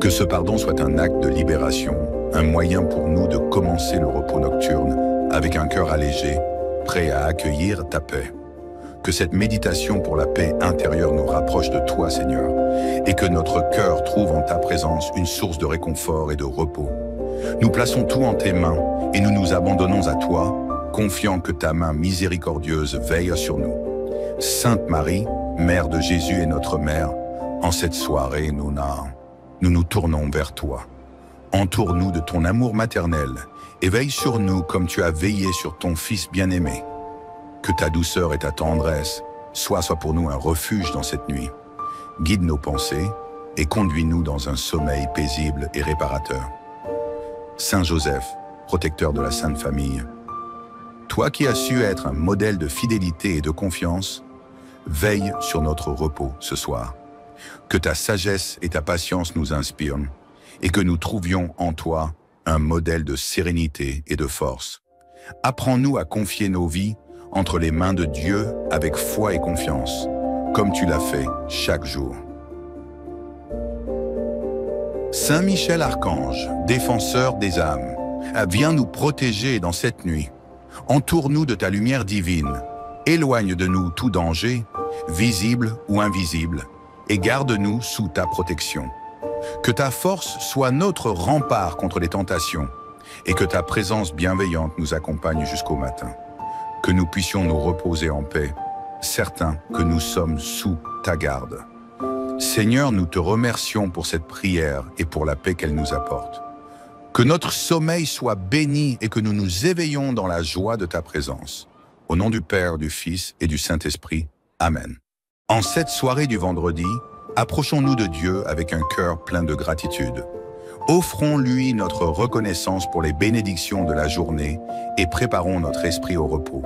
Que ce pardon soit un acte de libération, un moyen pour nous de commencer le repos nocturne avec un cœur allégé, prêt à accueillir ta paix. Que cette méditation pour la paix intérieure nous rapproche de toi, Seigneur, et que notre cœur trouve en ta présence une source de réconfort et de repos. Nous plaçons tout en tes mains et nous nous abandonnons à toi, confiant que ta main miséricordieuse veille sur nous. Sainte Marie, Mère de Jésus et notre Mère, en cette soirée, nous nous tournons vers toi. Entoure-nous de ton amour maternel et veille sur nous comme tu as veillé sur ton Fils bien-aimé. Que ta douceur et ta tendresse soient pour nous un refuge dans cette nuit. Guide nos pensées et conduis-nous dans un sommeil paisible et réparateur. Saint Joseph, protecteur de la Sainte Famille, toi qui as su être un modèle de fidélité et de confiance, veille sur notre repos ce soir. Que ta sagesse et ta patience nous inspirent et que nous trouvions en toi un modèle de sérénité et de force. Apprends-nous à confier nos vies entre les mains de Dieu avec foi et confiance, comme tu l'as fait chaque jour. Saint Michel Archange, défenseur des âmes, viens nous protéger dans cette nuit. Entoure-nous de ta lumière divine, éloigne de nous tout danger, visible ou invisible, et garde-nous sous ta protection. Que ta force soit notre rempart contre les tentations, et que ta présence bienveillante nous accompagne jusqu'au matin. Que nous puissions nous reposer en paix, certains que nous sommes sous ta garde. Seigneur, nous te remercions pour cette prière et pour la paix qu'elle nous apporte. Que notre sommeil soit béni et que nous nous éveillons dans la joie de ta présence. Au nom du Père, du Fils et du Saint-Esprit. Amen. En cette soirée du vendredi, approchons-nous de Dieu avec un cœur plein de gratitude. Offrons-lui notre reconnaissance pour les bénédictions de la journée et préparons notre esprit au repos.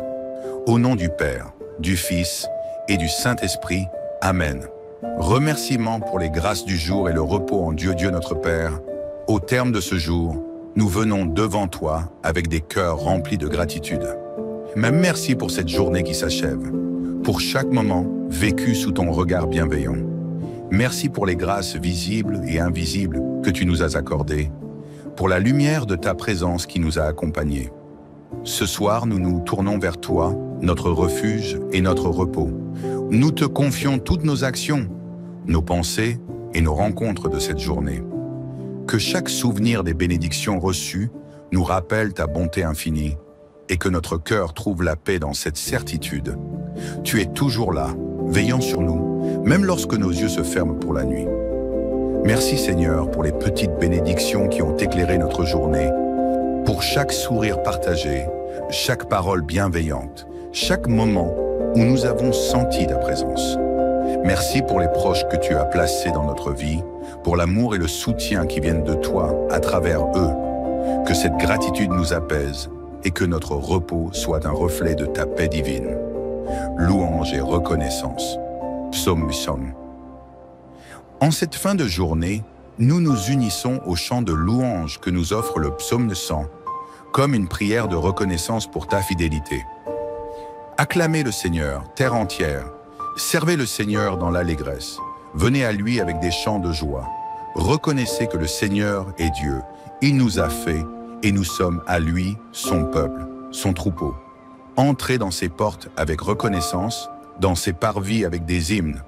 Au nom du Père, du Fils et du Saint-Esprit. Amen. Remerciements pour les grâces du jour et le repos en Dieu, Dieu notre Père. Au terme de ce jour, nous venons devant toi avec des cœurs remplis de gratitude. Même merci pour cette journée qui s'achève, pour chaque moment vécu sous ton regard bienveillant. Merci pour les grâces visibles et invisibles que tu nous as accordées, pour la lumière de ta présence qui nous a accompagnés. Ce soir, nous nous tournons vers toi, notre refuge et notre repos. Nous te confions toutes nos actions, nos pensées et nos rencontres de cette journée. Que chaque souvenir des bénédictions reçues nous rappelle ta bonté infinie et que notre cœur trouve la paix dans cette certitude. Tu es toujours là, veillant sur nous, même lorsque nos yeux se ferment pour la nuit. Merci Seigneur pour les petites bénédictions qui ont éclairé notre journée, pour chaque sourire partagé, chaque parole bienveillante, chaque moment où nous avons senti ta présence. Merci pour les proches que tu as placés dans notre vie, pour l'amour et le soutien qui viennent de toi à travers eux. Que cette gratitude nous apaise et que notre repos soit un reflet de ta paix divine. Louange et reconnaissance. Psaume 100. En cette fin de journée, nous nous unissons au chant de louange que nous offre le psaume 100, comme une prière de reconnaissance pour ta fidélité. Acclamez le Seigneur, terre entière. Servez le Seigneur dans l'allégresse. Venez à lui avec des chants de joie. Reconnaissez que le Seigneur est Dieu. Il nous a fait et nous sommes à lui, son peuple, son troupeau. Entrez dans ses portes avec reconnaissance, dans ses parvis avec des hymnes.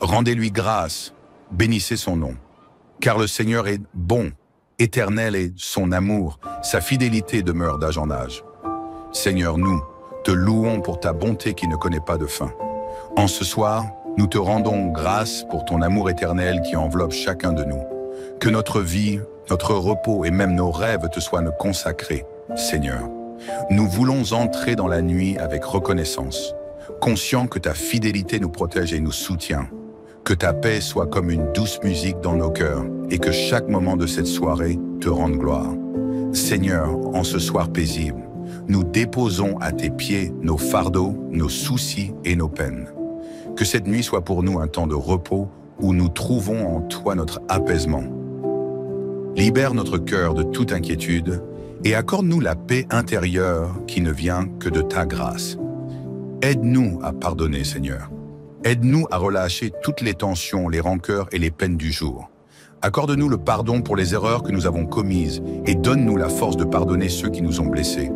Rendez-lui grâce, bénissez son nom. Car le Seigneur est bon, éternel est son amour, sa fidélité demeure d'âge en âge. Seigneur, nous te louons pour ta bonté qui ne connaît pas de fin. En ce soir, nous te rendons grâce pour ton amour éternel qui enveloppe chacun de nous. Que notre vie, notre repos et même nos rêves te soient consacrés, Seigneur. Nous voulons entrer dans la nuit avec reconnaissance, conscients que ta fidélité nous protège et nous soutient. Que ta paix soit comme une douce musique dans nos cœurs et que chaque moment de cette soirée te rende gloire. Seigneur, en ce soir paisible, nous déposons à tes pieds nos fardeaux, nos soucis et nos peines. Que cette nuit soit pour nous un temps de repos où nous trouvons en toi notre apaisement. Libère notre cœur de toute inquiétude et accorde-nous la paix intérieure qui ne vient que de ta grâce. Aide-nous à pardonner, Seigneur. Aide-nous à relâcher toutes les tensions, les rancœurs et les peines du jour. Accorde-nous le pardon pour les erreurs que nous avons commises et donne-nous la force de pardonner ceux qui nous ont blessés.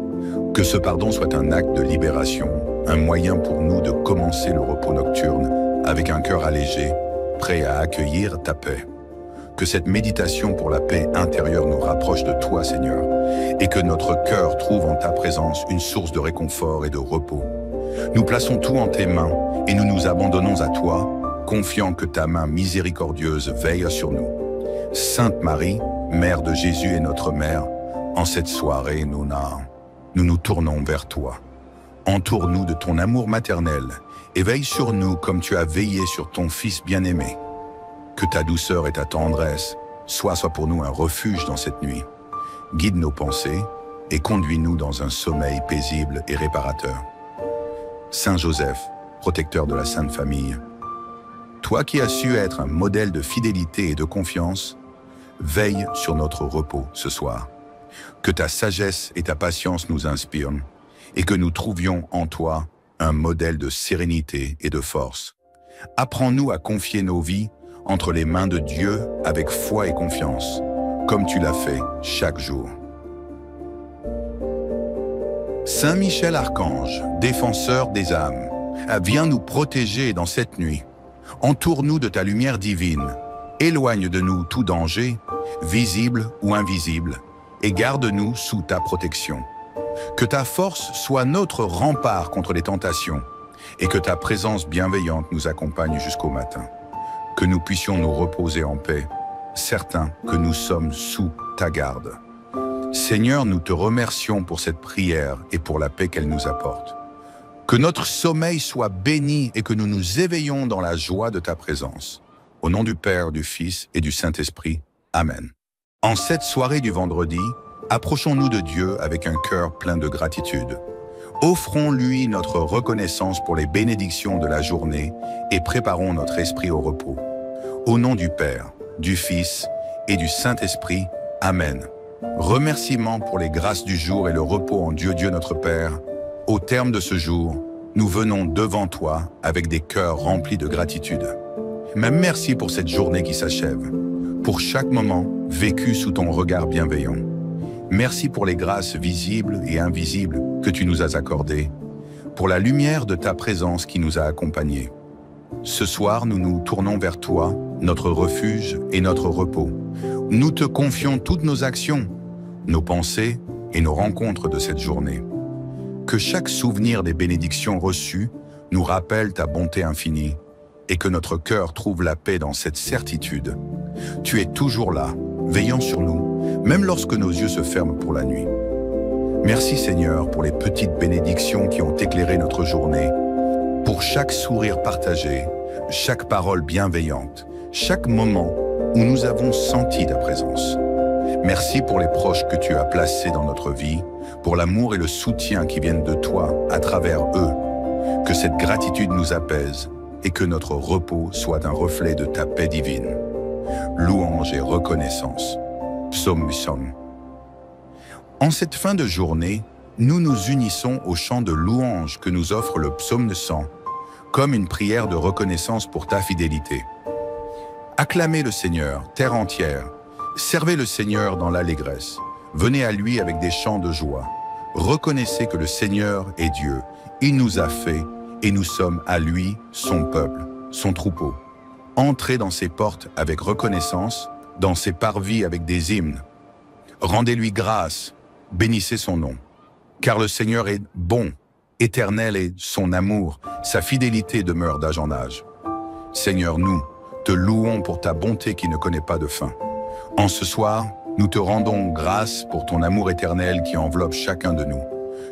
Que ce pardon soit un acte de libération, un moyen pour nous de commencer le repos nocturne avec un cœur allégé, prêt à accueillir ta paix. Que cette méditation pour la paix intérieure nous rapproche de toi, Seigneur, et que notre cœur trouve en ta présence une source de réconfort et de repos. Nous plaçons tout en tes mains et nous nous abandonnons à toi, confiant que ta main miséricordieuse veille sur nous. Sainte Marie, Mère de Jésus et notre Mère, en cette soirée, nous nous tournons vers toi. Entoure-nous de ton amour maternel et veille sur nous comme tu as veillé sur ton Fils bien-aimé. Que ta douceur et ta tendresse soient pour nous un refuge dans cette nuit. Guide nos pensées et conduis-nous dans un sommeil paisible et réparateur. Saint Joseph, protecteur de la Sainte Famille, toi qui as su être un modèle de fidélité et de confiance, veille sur notre repos ce soir. Que ta sagesse et ta patience nous inspirent et que nous trouvions en toi un modèle de sérénité et de force. Apprends-nous à confier nos vies entre les mains de Dieu avec foi et confiance, comme tu l'as fait chaque jour. Saint Michel Archange, défenseur des âmes, viens nous protéger dans cette nuit. Entoure-nous de ta lumière divine, éloigne de nous tout danger, visible ou invisible, et garde-nous sous ta protection. Que ta force soit notre rempart contre les tentations, et que ta présence bienveillante nous accompagne jusqu'au matin. Que nous puissions nous reposer en paix, certains que nous sommes sous ta garde. Seigneur, nous te remercions pour cette prière et pour la paix qu'elle nous apporte. Que notre sommeil soit béni et que nous nous éveillons dans la joie de ta présence. Au nom du Père, du Fils et du Saint-Esprit. Amen. En cette soirée du vendredi, approchons-nous de Dieu avec un cœur plein de gratitude. Offrons-lui notre reconnaissance pour les bénédictions de la journée et préparons notre esprit au repos. Au nom du Père, du Fils et du Saint-Esprit. Amen. Remerciements pour les grâces du jour et le repos en Dieu, Dieu notre Père. Au terme de ce jour, nous venons devant toi avec des cœurs remplis de gratitude. Mais merci pour cette journée qui s'achève, pour chaque moment vécu sous ton regard bienveillant. Merci pour les grâces visibles et invisibles que tu nous as accordées, pour la lumière de ta présence qui nous a accompagnés. Ce soir, nous nous tournons vers toi, notre refuge et notre repos. Nous te confions toutes nos actions, nos pensées et nos rencontres de cette journée. Que chaque souvenir des bénédictions reçues nous rappelle ta bonté infinie et que notre cœur trouve la paix dans cette certitude. Tu es toujours là, veillant sur nous, même lorsque nos yeux se ferment pour la nuit. Merci Seigneur pour les petites bénédictions qui ont éclairé notre journée, pour chaque sourire partagé, chaque parole bienveillante, chaque moment où nous avons senti ta présence. Merci pour les proches que tu as placés dans notre vie, pour l'amour et le soutien qui viennent de toi à travers eux. Que cette gratitude nous apaise et que notre repos soit un reflet de ta paix divine. Louange et reconnaissance. Psaume 100. En cette fin de journée, nous nous unissons au chant de louange que nous offre le psaume 100, comme une prière de reconnaissance pour ta fidélité. Acclamez le Seigneur, terre entière. Servez le Seigneur dans l'allégresse. Venez à lui avec des chants de joie. Reconnaissez que le Seigneur est Dieu. Il nous a fait et nous sommes à lui, son peuple, son troupeau. Entrez dans ses portes avec reconnaissance, dans ses parvis avec des hymnes. Rendez-lui grâce, bénissez son nom. Car le Seigneur est bon, éternel est son amour, sa fidélité demeure d'âge en âge. Seigneur, nous te louons pour ta bonté qui ne connaît pas de fin. En ce soir, nous te rendons grâce pour ton amour éternel qui enveloppe chacun de nous.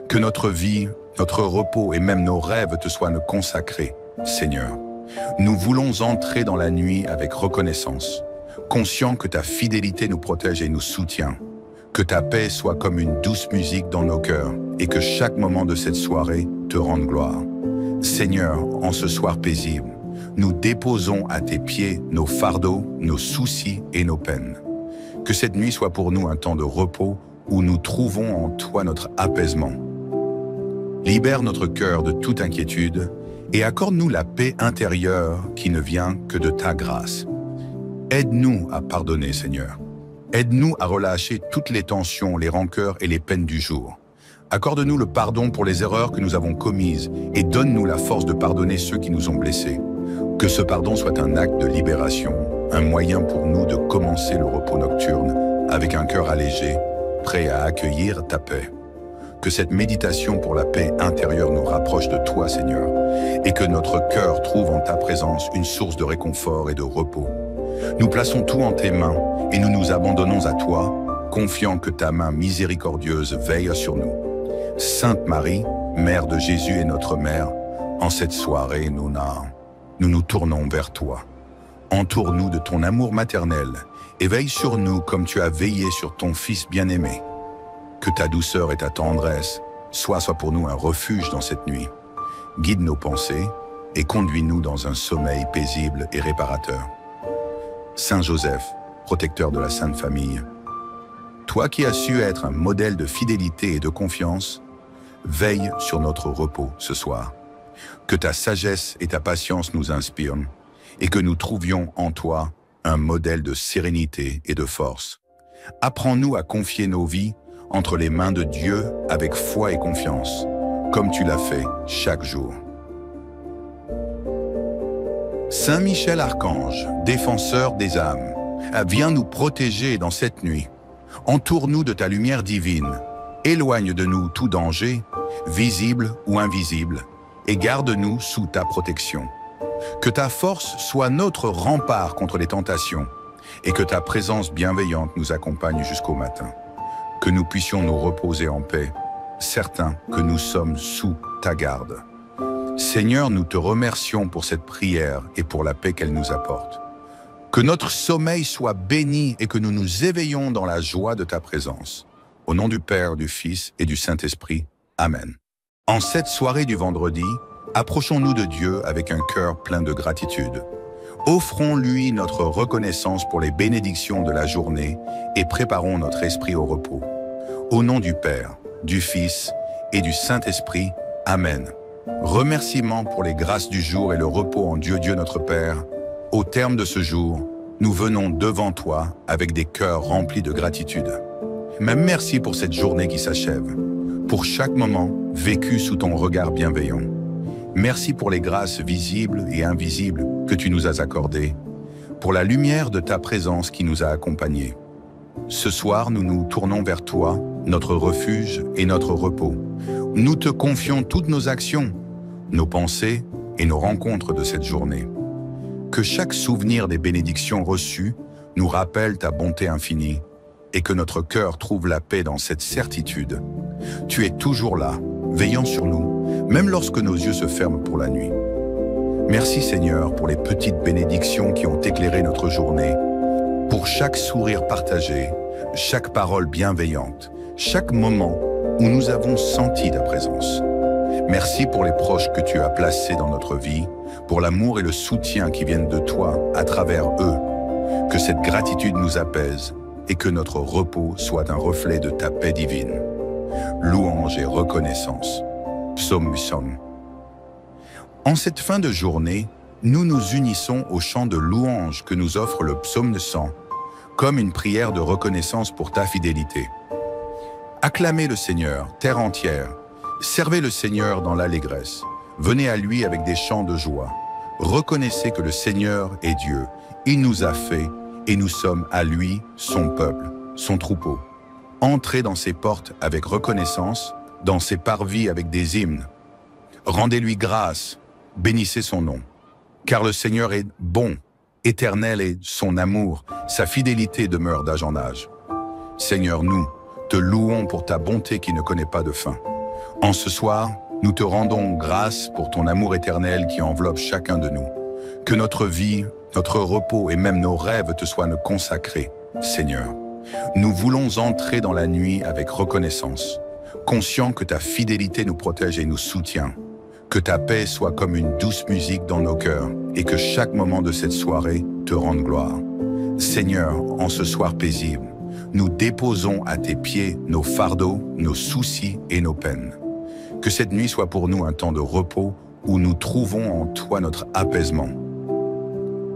Que notre vie, notre repos et même nos rêves te soient consacrés, Seigneur. Nous voulons entrer dans la nuit avec reconnaissance, conscients que ta fidélité nous protège et nous soutient. Que ta paix soit comme une douce musique dans nos cœurs et que chaque moment de cette soirée te rende gloire. Seigneur, en ce soir paisible, nous déposons à tes pieds nos fardeaux, nos soucis et nos peines. Que cette nuit soit pour nous un temps de repos où nous trouvons en toi notre apaisement. Libère notre cœur de toute inquiétude et accorde-nous la paix intérieure qui ne vient que de ta grâce. Aide-nous à pardonner, Seigneur. Aide-nous à relâcher toutes les tensions, les rancœurs et les peines du jour. Accorde-nous le pardon pour les erreurs que nous avons commises et donne-nous la force de pardonner ceux qui nous ont blessés. Que ce pardon soit un acte de libération, un moyen pour nous de commencer le repos nocturne avec un cœur allégé, prêt à accueillir ta paix. Que cette méditation pour la paix intérieure nous rapproche de toi, Seigneur, et que notre cœur trouve en ta présence une source de réconfort et de repos. Nous plaçons tout en tes mains et nous nous abandonnons à toi, confiant que ta main miséricordieuse veille sur nous. Sainte Marie, Mère de Jésus et notre Mère, en cette soirée, nous nous tournons vers toi. Entoure-nous de ton amour maternel et veille sur nous comme tu as veillé sur ton Fils bien-aimé. Que ta douceur et ta tendresse soient pour nous un refuge dans cette nuit. Guide nos pensées et conduis-nous dans un sommeil paisible et réparateur. Saint Joseph, protecteur de la Sainte Famille, toi qui as su être un modèle de fidélité et de confiance, veille sur notre repos ce soir. Que ta sagesse et ta patience nous inspirent et que nous trouvions en toi un modèle de sérénité et de force. Apprends-nous à confier nos vies entre les mains de Dieu avec foi et confiance, comme tu l'as fait chaque jour. Saint Michel Archange, défenseur des âmes, viens nous protéger dans cette nuit. Entoure-nous de ta lumière divine. Éloigne de nous tout danger, visible ou invisible, et garde-nous sous ta protection. Que ta force soit notre rempart contre les tentations, et que ta présence bienveillante nous accompagne jusqu'au matin. Que nous puissions nous reposer en paix, certains que nous sommes sous ta garde. Seigneur, nous te remercions pour cette prière et pour la paix qu'elle nous apporte. Que notre sommeil soit béni et que nous nous éveillons dans la joie de ta présence. Au nom du Père, du Fils et du Saint-Esprit. Amen. En cette soirée du vendredi, approchons-nous de Dieu avec un cœur plein de gratitude. Offrons-lui notre reconnaissance pour les bénédictions de la journée et préparons notre esprit au repos. Au nom du Père, du Fils et du Saint-Esprit. Amen. Remerciements pour les grâces du jour et le repos en Dieu, Dieu notre Père. Au terme de ce jour, nous venons devant toi avec des cœurs remplis de gratitude. Mais merci pour cette journée qui s'achève, pour chaque moment vécu sous ton regard bienveillant. Merci pour les grâces visibles et invisibles que tu nous as accordées, pour la lumière de ta présence qui nous a accompagnés. Ce soir, nous nous tournons vers toi, notre refuge et notre repos. Nous te confions toutes nos actions, nos pensées et nos rencontres de cette journée. Que chaque souvenir des bénédictions reçues nous rappelle ta bonté infinie et que notre cœur trouve la paix dans cette certitude. Tu es toujours là, veillant sur nous, même lorsque nos yeux se ferment pour la nuit. Merci Seigneur pour les petites bénédictions qui ont éclairé notre journée, pour chaque sourire partagé, chaque parole bienveillante, chaque moment où nous avons senti ta présence. Merci pour les proches que tu as placés dans notre vie, pour l'amour et le soutien qui viennent de toi à travers eux. Que cette gratitude nous apaise et que notre repos soit un reflet de ta paix divine. Louange et reconnaissance. Psaume 800. En cette fin de journée, nous nous unissons au chant de louange que nous offre le psaume 100, comme une prière de reconnaissance pour ta fidélité. Acclamez le Seigneur, terre entière. Servez le Seigneur dans l'allégresse. Venez à lui avec des chants de joie. Reconnaissez que le Seigneur est Dieu. Il nous a fait et nous sommes à lui, son peuple, son troupeau. Entrez dans ses portes avec reconnaissance, dans ses parvis avec des hymnes. Rendez-lui grâce, bénissez son nom. Car le Seigneur est bon, éternel est son amour, sa fidélité demeure d'âge en âge. Seigneur, nous te louons pour ta bonté qui ne connaît pas de fin. En ce soir, nous te rendons grâce pour ton amour éternel qui enveloppe chacun de nous. Que notre vie, notre repos et même nos rêves te soient consacrés, Seigneur. Nous voulons entrer dans la nuit avec reconnaissance, conscients que ta fidélité nous protège et nous soutient. Que ta paix soit comme une douce musique dans nos cœurs et que chaque moment de cette soirée te rende gloire. Seigneur, en ce soir paisible, nous déposons à tes pieds nos fardeaux, nos soucis et nos peines. Que cette nuit soit pour nous un temps de repos où nous trouvons en toi notre apaisement.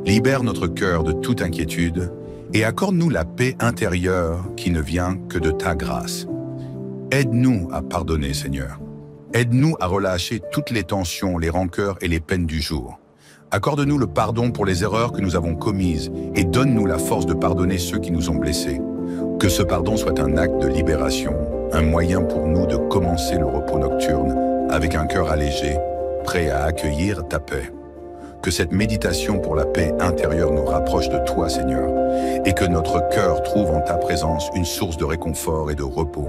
Libère notre cœur de toute inquiétude et accorde-nous la paix intérieure qui ne vient que de ta grâce. Aide-nous à pardonner, Seigneur. Aide-nous à relâcher toutes les tensions, les rancœurs et les peines du jour. Accorde-nous le pardon pour les erreurs que nous avons commises et donne-nous la force de pardonner ceux qui nous ont blessés. Que ce pardon soit un acte de libération, un moyen pour nous de commencer le repos nocturne avec un cœur allégé, prêt à accueillir ta paix. Que cette méditation pour la paix intérieure nous rapproche de toi, Seigneur, et que notre cœur trouve en ta présence une source de réconfort et de repos.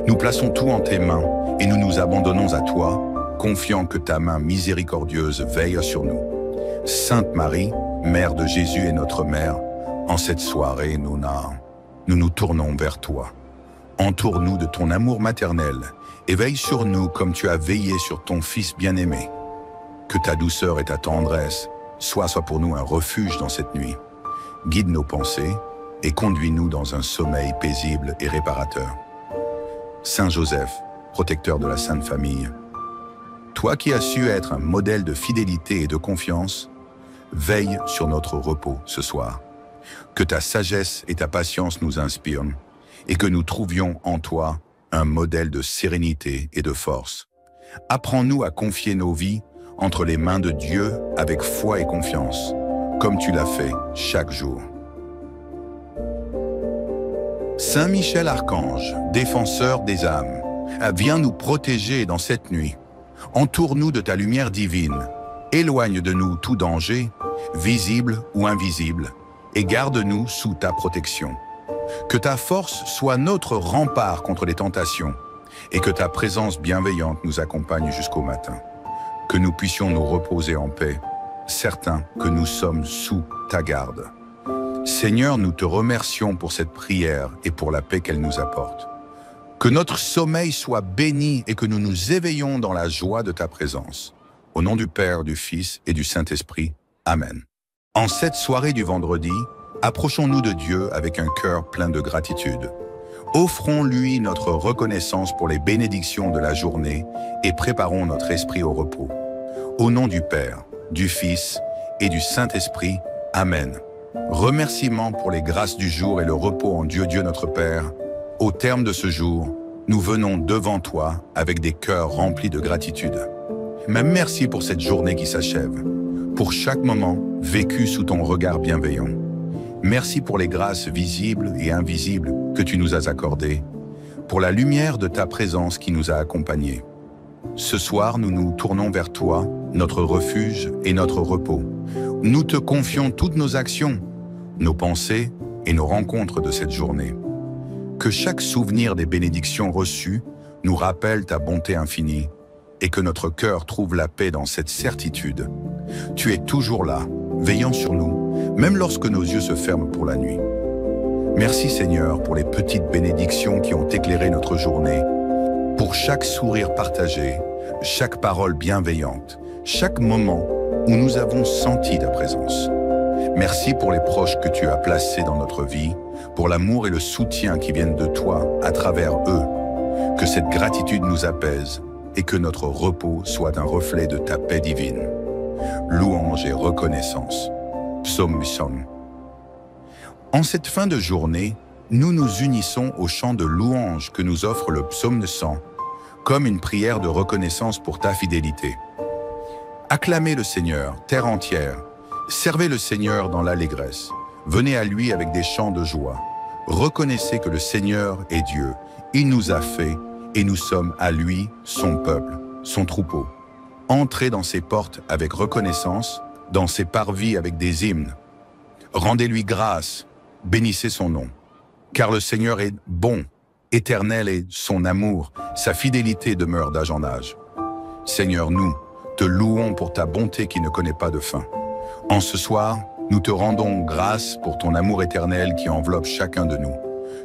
Nous plaçons tout en tes mains et nous nous abandonnons à toi, confiant que ta main miséricordieuse veille sur nous. Sainte Marie, Mère de Jésus et notre Mère, en cette soirée, nous nous tournons vers toi. Entoure-nous de ton amour maternel et veille sur nous comme tu as veillé sur ton Fils bien-aimé. Que ta douceur et ta tendresse soient pour nous un refuge dans cette nuit. Guide nos pensées et conduis-nous dans un sommeil paisible et réparateur. Saint Joseph, protecteur de la Sainte Famille. Toi qui as su être un modèle de fidélité et de confiance, veille sur notre repos ce soir. Que ta sagesse et ta patience nous inspirent et que nous trouvions en toi un modèle de sérénité et de force. Apprends-nous à confier nos vies entre les mains de Dieu avec foi et confiance, comme tu l'as fait chaque jour. Saint Michel Archange, défenseur des âmes, viens nous protéger dans cette nuit. Entoure-nous de ta lumière divine, éloigne de nous tout danger, visible ou invisible, et garde-nous sous ta protection. Que ta force soit notre rempart contre les tentations, et que ta présence bienveillante nous accompagne jusqu'au matin. Que nous puissions nous reposer en paix, certains que nous sommes sous ta garde. Seigneur, nous te remercions pour cette prière et pour la paix qu'elle nous apporte. Que notre sommeil soit béni et que nous nous éveillons dans la joie de ta présence. Au nom du Père, du Fils et du Saint-Esprit. Amen. En cette soirée du vendredi, approchons-nous de Dieu avec un cœur plein de gratitude. Offrons-lui notre reconnaissance pour les bénédictions de la journée et préparons notre esprit au repos. Au nom du Père, du Fils et du Saint-Esprit. Amen. Remerciements pour les grâces du jour et le repos en Dieu notre Père. Au terme de ce jour, nous venons devant toi avec des cœurs remplis de gratitude. Mais merci pour cette journée qui s'achève, pour chaque moment vécu sous ton regard bienveillant. Merci pour les grâces visibles et invisibles que tu nous as accordées, pour la lumière de ta présence qui nous a accompagnés. Ce soir, nous nous tournons vers toi, notre refuge et notre repos. Nous te confions toutes nos actions, nos pensées et nos rencontres de cette journée. Que chaque souvenir des bénédictions reçues nous rappelle ta bonté infinie et que notre cœur trouve la paix dans cette certitude. Tu es toujours là, veillant sur nous, même lorsque nos yeux se ferment pour la nuit. Merci Seigneur pour les petites bénédictions qui ont éclairé notre journée, pour chaque sourire partagé, chaque parole bienveillante, chaque moment où nous avons senti ta présence. Merci pour les proches que tu as placés dans notre vie, pour l'amour et le soutien qui viennent de toi à travers eux. Que cette gratitude nous apaise et que notre repos soit un reflet de ta paix divine. Louange et reconnaissance. Psaume 100. En cette fin de journée, nous nous unissons au chant de louange que nous offre le psaume 100, comme une prière de reconnaissance pour ta fidélité. Acclamez le Seigneur, terre entière. Servez le Seigneur dans l'allégresse. Venez à lui avec des chants de joie. Reconnaissez que le Seigneur est Dieu. Il nous a fait et nous sommes à lui, son peuple, son troupeau. Entrez dans ses portes avec reconnaissance, dans ses parvis avec des hymnes. Rendez-lui grâce, bénissez son nom. Car le Seigneur est bon, éternel est son amour, sa fidélité demeure d'âge en âge. Seigneur, nous te louons pour ta bonté qui ne connaît pas de fin. En ce soir, nous te rendons grâce pour ton amour éternel qui enveloppe chacun de nous.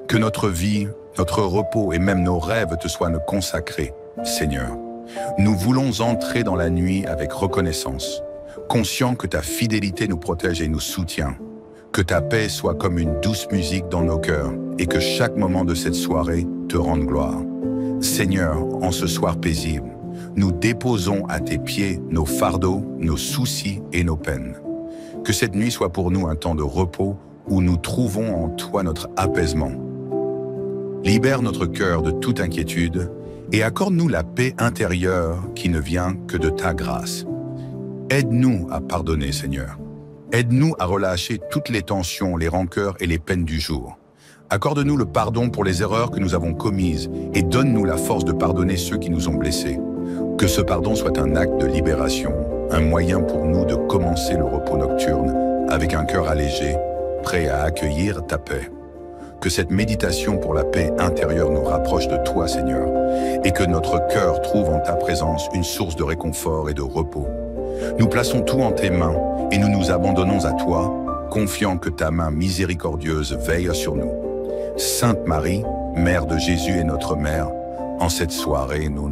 Que notre vie, notre repos et même nos rêves te soient consacrés, Seigneur. Nous voulons entrer dans la nuit avec reconnaissance, conscients que ta fidélité nous protège et nous soutient. Que ta paix soit comme une douce musique dans nos cœurs et que chaque moment de cette soirée te rende gloire. Seigneur, en ce soir paisible, nous déposons à tes pieds nos fardeaux, nos soucis et nos peines. Que cette nuit soit pour nous un temps de repos où nous trouvons en toi notre apaisement. Libère notre cœur de toute inquiétude et accorde-nous la paix intérieure qui ne vient que de ta grâce. Aide-nous à pardonner, Seigneur. Aide-nous à relâcher toutes les tensions, les rancœurs et les peines du jour. Accorde-nous le pardon pour les erreurs que nous avons commises et donne-nous la force de pardonner ceux qui nous ont blessés. Que ce pardon soit un acte de libération, un moyen pour nous de commencer le repos nocturne avec un cœur allégé, prêt à accueillir ta paix. Que cette méditation pour la paix intérieure nous rapproche de toi, Seigneur, et que notre cœur trouve en ta présence une source de réconfort et de repos. Nous plaçons tout en tes mains et nous nous abandonnons à toi, confiant que ta main miséricordieuse veille sur nous. Sainte Marie, Mère de Jésus et notre Mère, en cette soirée, nous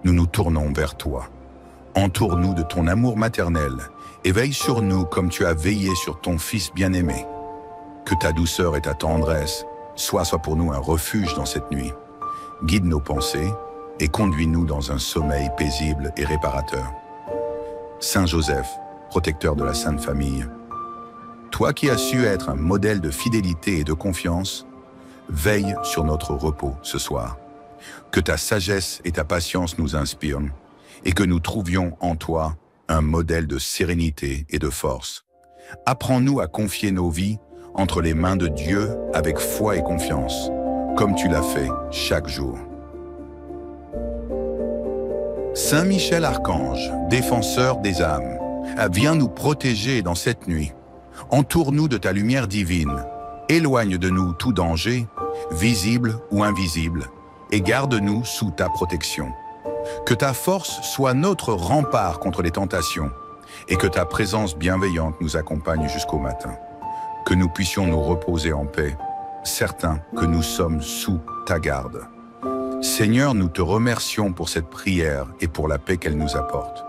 nous tournons vers toi. Entoure-nous de ton amour maternel et veille sur nous comme tu as veillé sur ton Fils bien-aimé. Que ta douceur et ta tendresse soient pour nous un refuge dans cette nuit. Guide nos pensées, et conduis-nous dans un sommeil paisible et réparateur. Saint Joseph, protecteur de la Sainte Famille, toi qui as su être un modèle de fidélité et de confiance, veille sur notre repos ce soir. Que ta sagesse et ta patience nous inspirent et que nous trouvions en toi un modèle de sérénité et de force. Apprends-nous à confier nos vies entre les mains de Dieu avec foi et confiance, comme tu l'as fait chaque jour. Saint Michel Archange, défenseur des âmes, viens nous protéger dans cette nuit. Entoure-nous de ta lumière divine, éloigne de nous tout danger, visible ou invisible, et garde-nous sous ta protection. Que ta force soit notre rempart contre les tentations, et que ta présence bienveillante nous accompagne jusqu'au matin. Que nous puissions nous reposer en paix, certains que nous sommes sous ta garde. Seigneur, nous te remercions pour cette prière et pour la paix qu'elle nous apporte.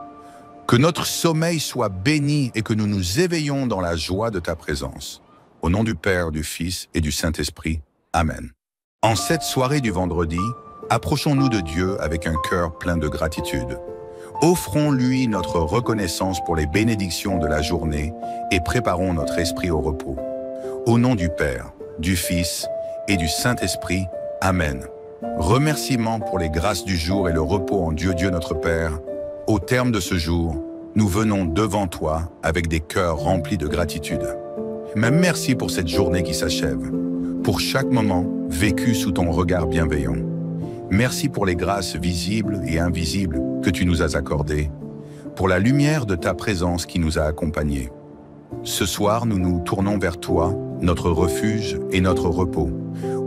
Que notre sommeil soit béni et que nous nous éveillons dans la joie de ta présence. Au nom du Père, du Fils et du Saint-Esprit. Amen. En cette soirée du vendredi, approchons-nous de Dieu avec un cœur plein de gratitude. Offrons-lui notre reconnaissance pour les bénédictions de la journée et préparons notre esprit au repos. Au nom du Père, du Fils et du Saint-Esprit. Amen. Remerciements pour les grâces du jour et le repos en Dieu, Dieu notre Père. Au terme de ce jour, nous venons devant toi avec des cœurs remplis de gratitude. Mais merci pour cette journée qui s'achève, pour chaque moment vécu sous ton regard bienveillant. Merci pour les grâces visibles et invisibles que tu nous as accordées, pour la lumière de ta présence qui nous a accompagnés. Ce soir, nous nous tournons vers toi, notre refuge et notre repos.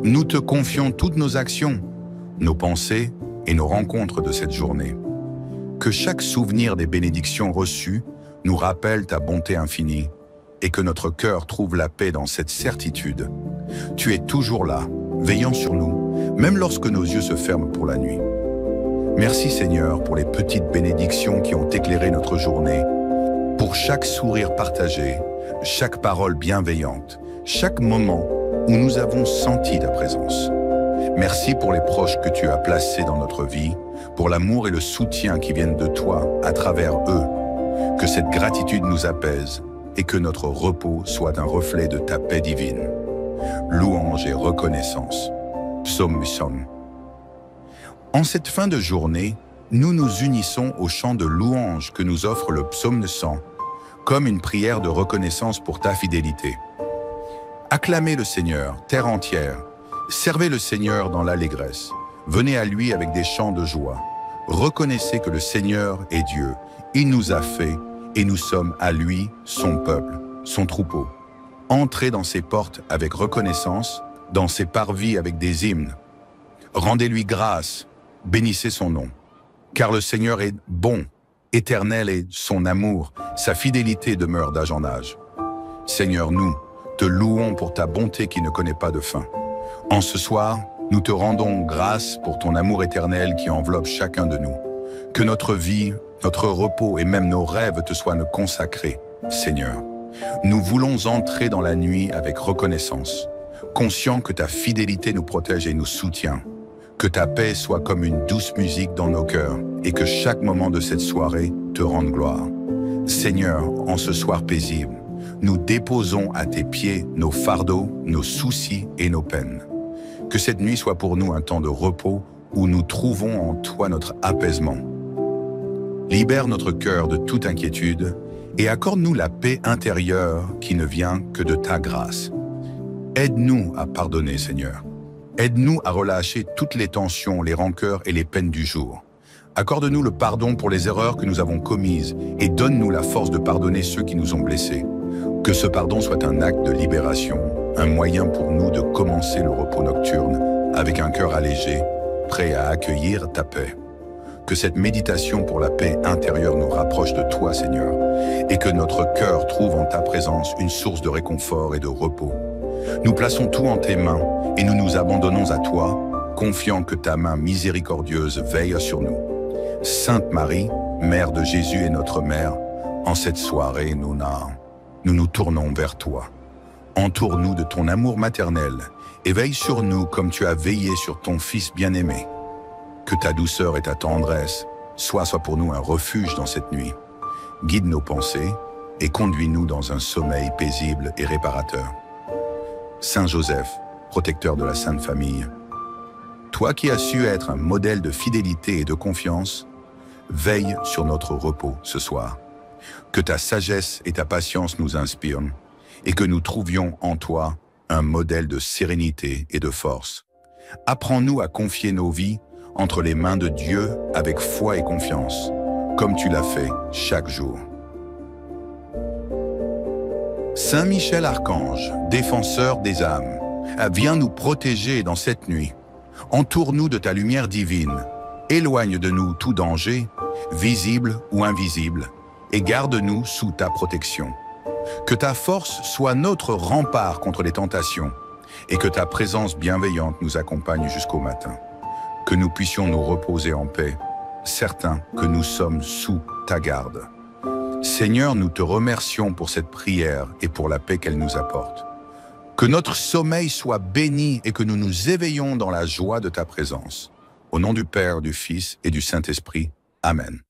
Nous te confions toutes nos actions, nos pensées et nos rencontres de cette journée. Que chaque souvenir des bénédictions reçues nous rappelle ta bonté infinie et que notre cœur trouve la paix dans cette certitude. Tu es toujours là, veillant sur nous, même lorsque nos yeux se ferment pour la nuit. Merci Seigneur pour les petites bénédictions qui ont éclairé notre journée, pour chaque sourire partagé, chaque parole bienveillante, chaque moment où nous avons senti ta présence. Merci pour les proches que tu as placés dans notre vie, pour l'amour et le soutien qui viennent de toi à travers eux. Que cette gratitude nous apaise et que notre repos soit un reflet de ta paix divine. Louange et reconnaissance. Psaume. En cette fin de journée, nous nous unissons au chant de louange que nous offre le psaume 100, comme une prière de reconnaissance pour ta fidélité. Acclamez le Seigneur, terre entière. Servez le Seigneur dans l'allégresse. Venez à lui avec des chants de joie. Reconnaissez que le Seigneur est Dieu. Il nous a fait et nous sommes à lui, son peuple, son troupeau. Entrez dans ses portes avec reconnaissance, dans ses parvis avec des hymnes. Rendez-lui grâce, bénissez son nom. Car le Seigneur est bon, éternel est son amour, sa fidélité demeure d'âge en âge. Seigneur, nous te louons pour ta bonté qui ne connaît pas de fin. En ce soir, nous te rendons grâce pour ton amour éternel qui enveloppe chacun de nous. Que notre vie, notre repos et même nos rêves te soient consacrés, Seigneur. Nous voulons entrer dans la nuit avec reconnaissance, conscients que ta fidélité nous protège et nous soutient. Que ta paix soit comme une douce musique dans nos cœurs et que chaque moment de cette soirée te rende gloire. Seigneur, en ce soir paisible, nous déposons à tes pieds nos fardeaux, nos soucis et nos peines. Que cette nuit soit pour nous un temps de repos où nous trouvons en toi notre apaisement. Libère notre cœur de toute inquiétude et accorde-nous la paix intérieure qui ne vient que de ta grâce. Aide-nous à pardonner, Seigneur. Aide-nous à relâcher toutes les tensions, les rancœurs et les peines du jour. Accorde-nous le pardon pour les erreurs que nous avons commises et donne-nous la force de pardonner ceux qui nous ont blessés. Que ce pardon soit un acte de libération, un moyen pour nous de commencer le repos nocturne avec un cœur allégé, prêt à accueillir ta paix. Que cette méditation pour la paix intérieure nous rapproche de toi, Seigneur, et que notre cœur trouve en ta présence une source de réconfort et de repos. Nous plaçons tout en tes mains et nous nous abandonnons à toi, confiant que ta main miséricordieuse veille sur nous. Sainte Marie, Mère de Jésus et notre Mère, en cette soirée, nous nous tournons vers toi. Entoure-nous de ton amour maternel et veille sur nous comme tu as veillé sur ton Fils bien-aimé. Que ta douceur et ta tendresse soient pour nous un refuge dans cette nuit. Guide nos pensées et conduis-nous dans un sommeil paisible et réparateur. Saint Joseph, protecteur de la Sainte Famille, toi qui as su être un modèle de fidélité et de confiance, veille sur notre repos ce soir. Que ta sagesse et ta patience nous inspirent et que nous trouvions en toi un modèle de sérénité et de force. Apprends-nous à confier nos vies entre les mains de Dieu avec foi et confiance, comme tu l'as fait chaque jour. Saint Michel Archange, défenseur des âmes, viens nous protéger dans cette nuit. Entoure-nous de ta lumière divine, éloigne de nous tout danger, visible ou invisible, et garde-nous sous ta protection. Que ta force soit notre rempart contre les tentations, et que ta présence bienveillante nous accompagne jusqu'au matin. Que nous puissions nous reposer en paix, certains que nous sommes sous ta garde. Seigneur, nous te remercions pour cette prière et pour la paix qu'elle nous apporte. Que notre sommeil soit béni et que nous nous éveillons dans la joie de ta présence. Au nom du Père, du Fils et du Saint-Esprit. Amen.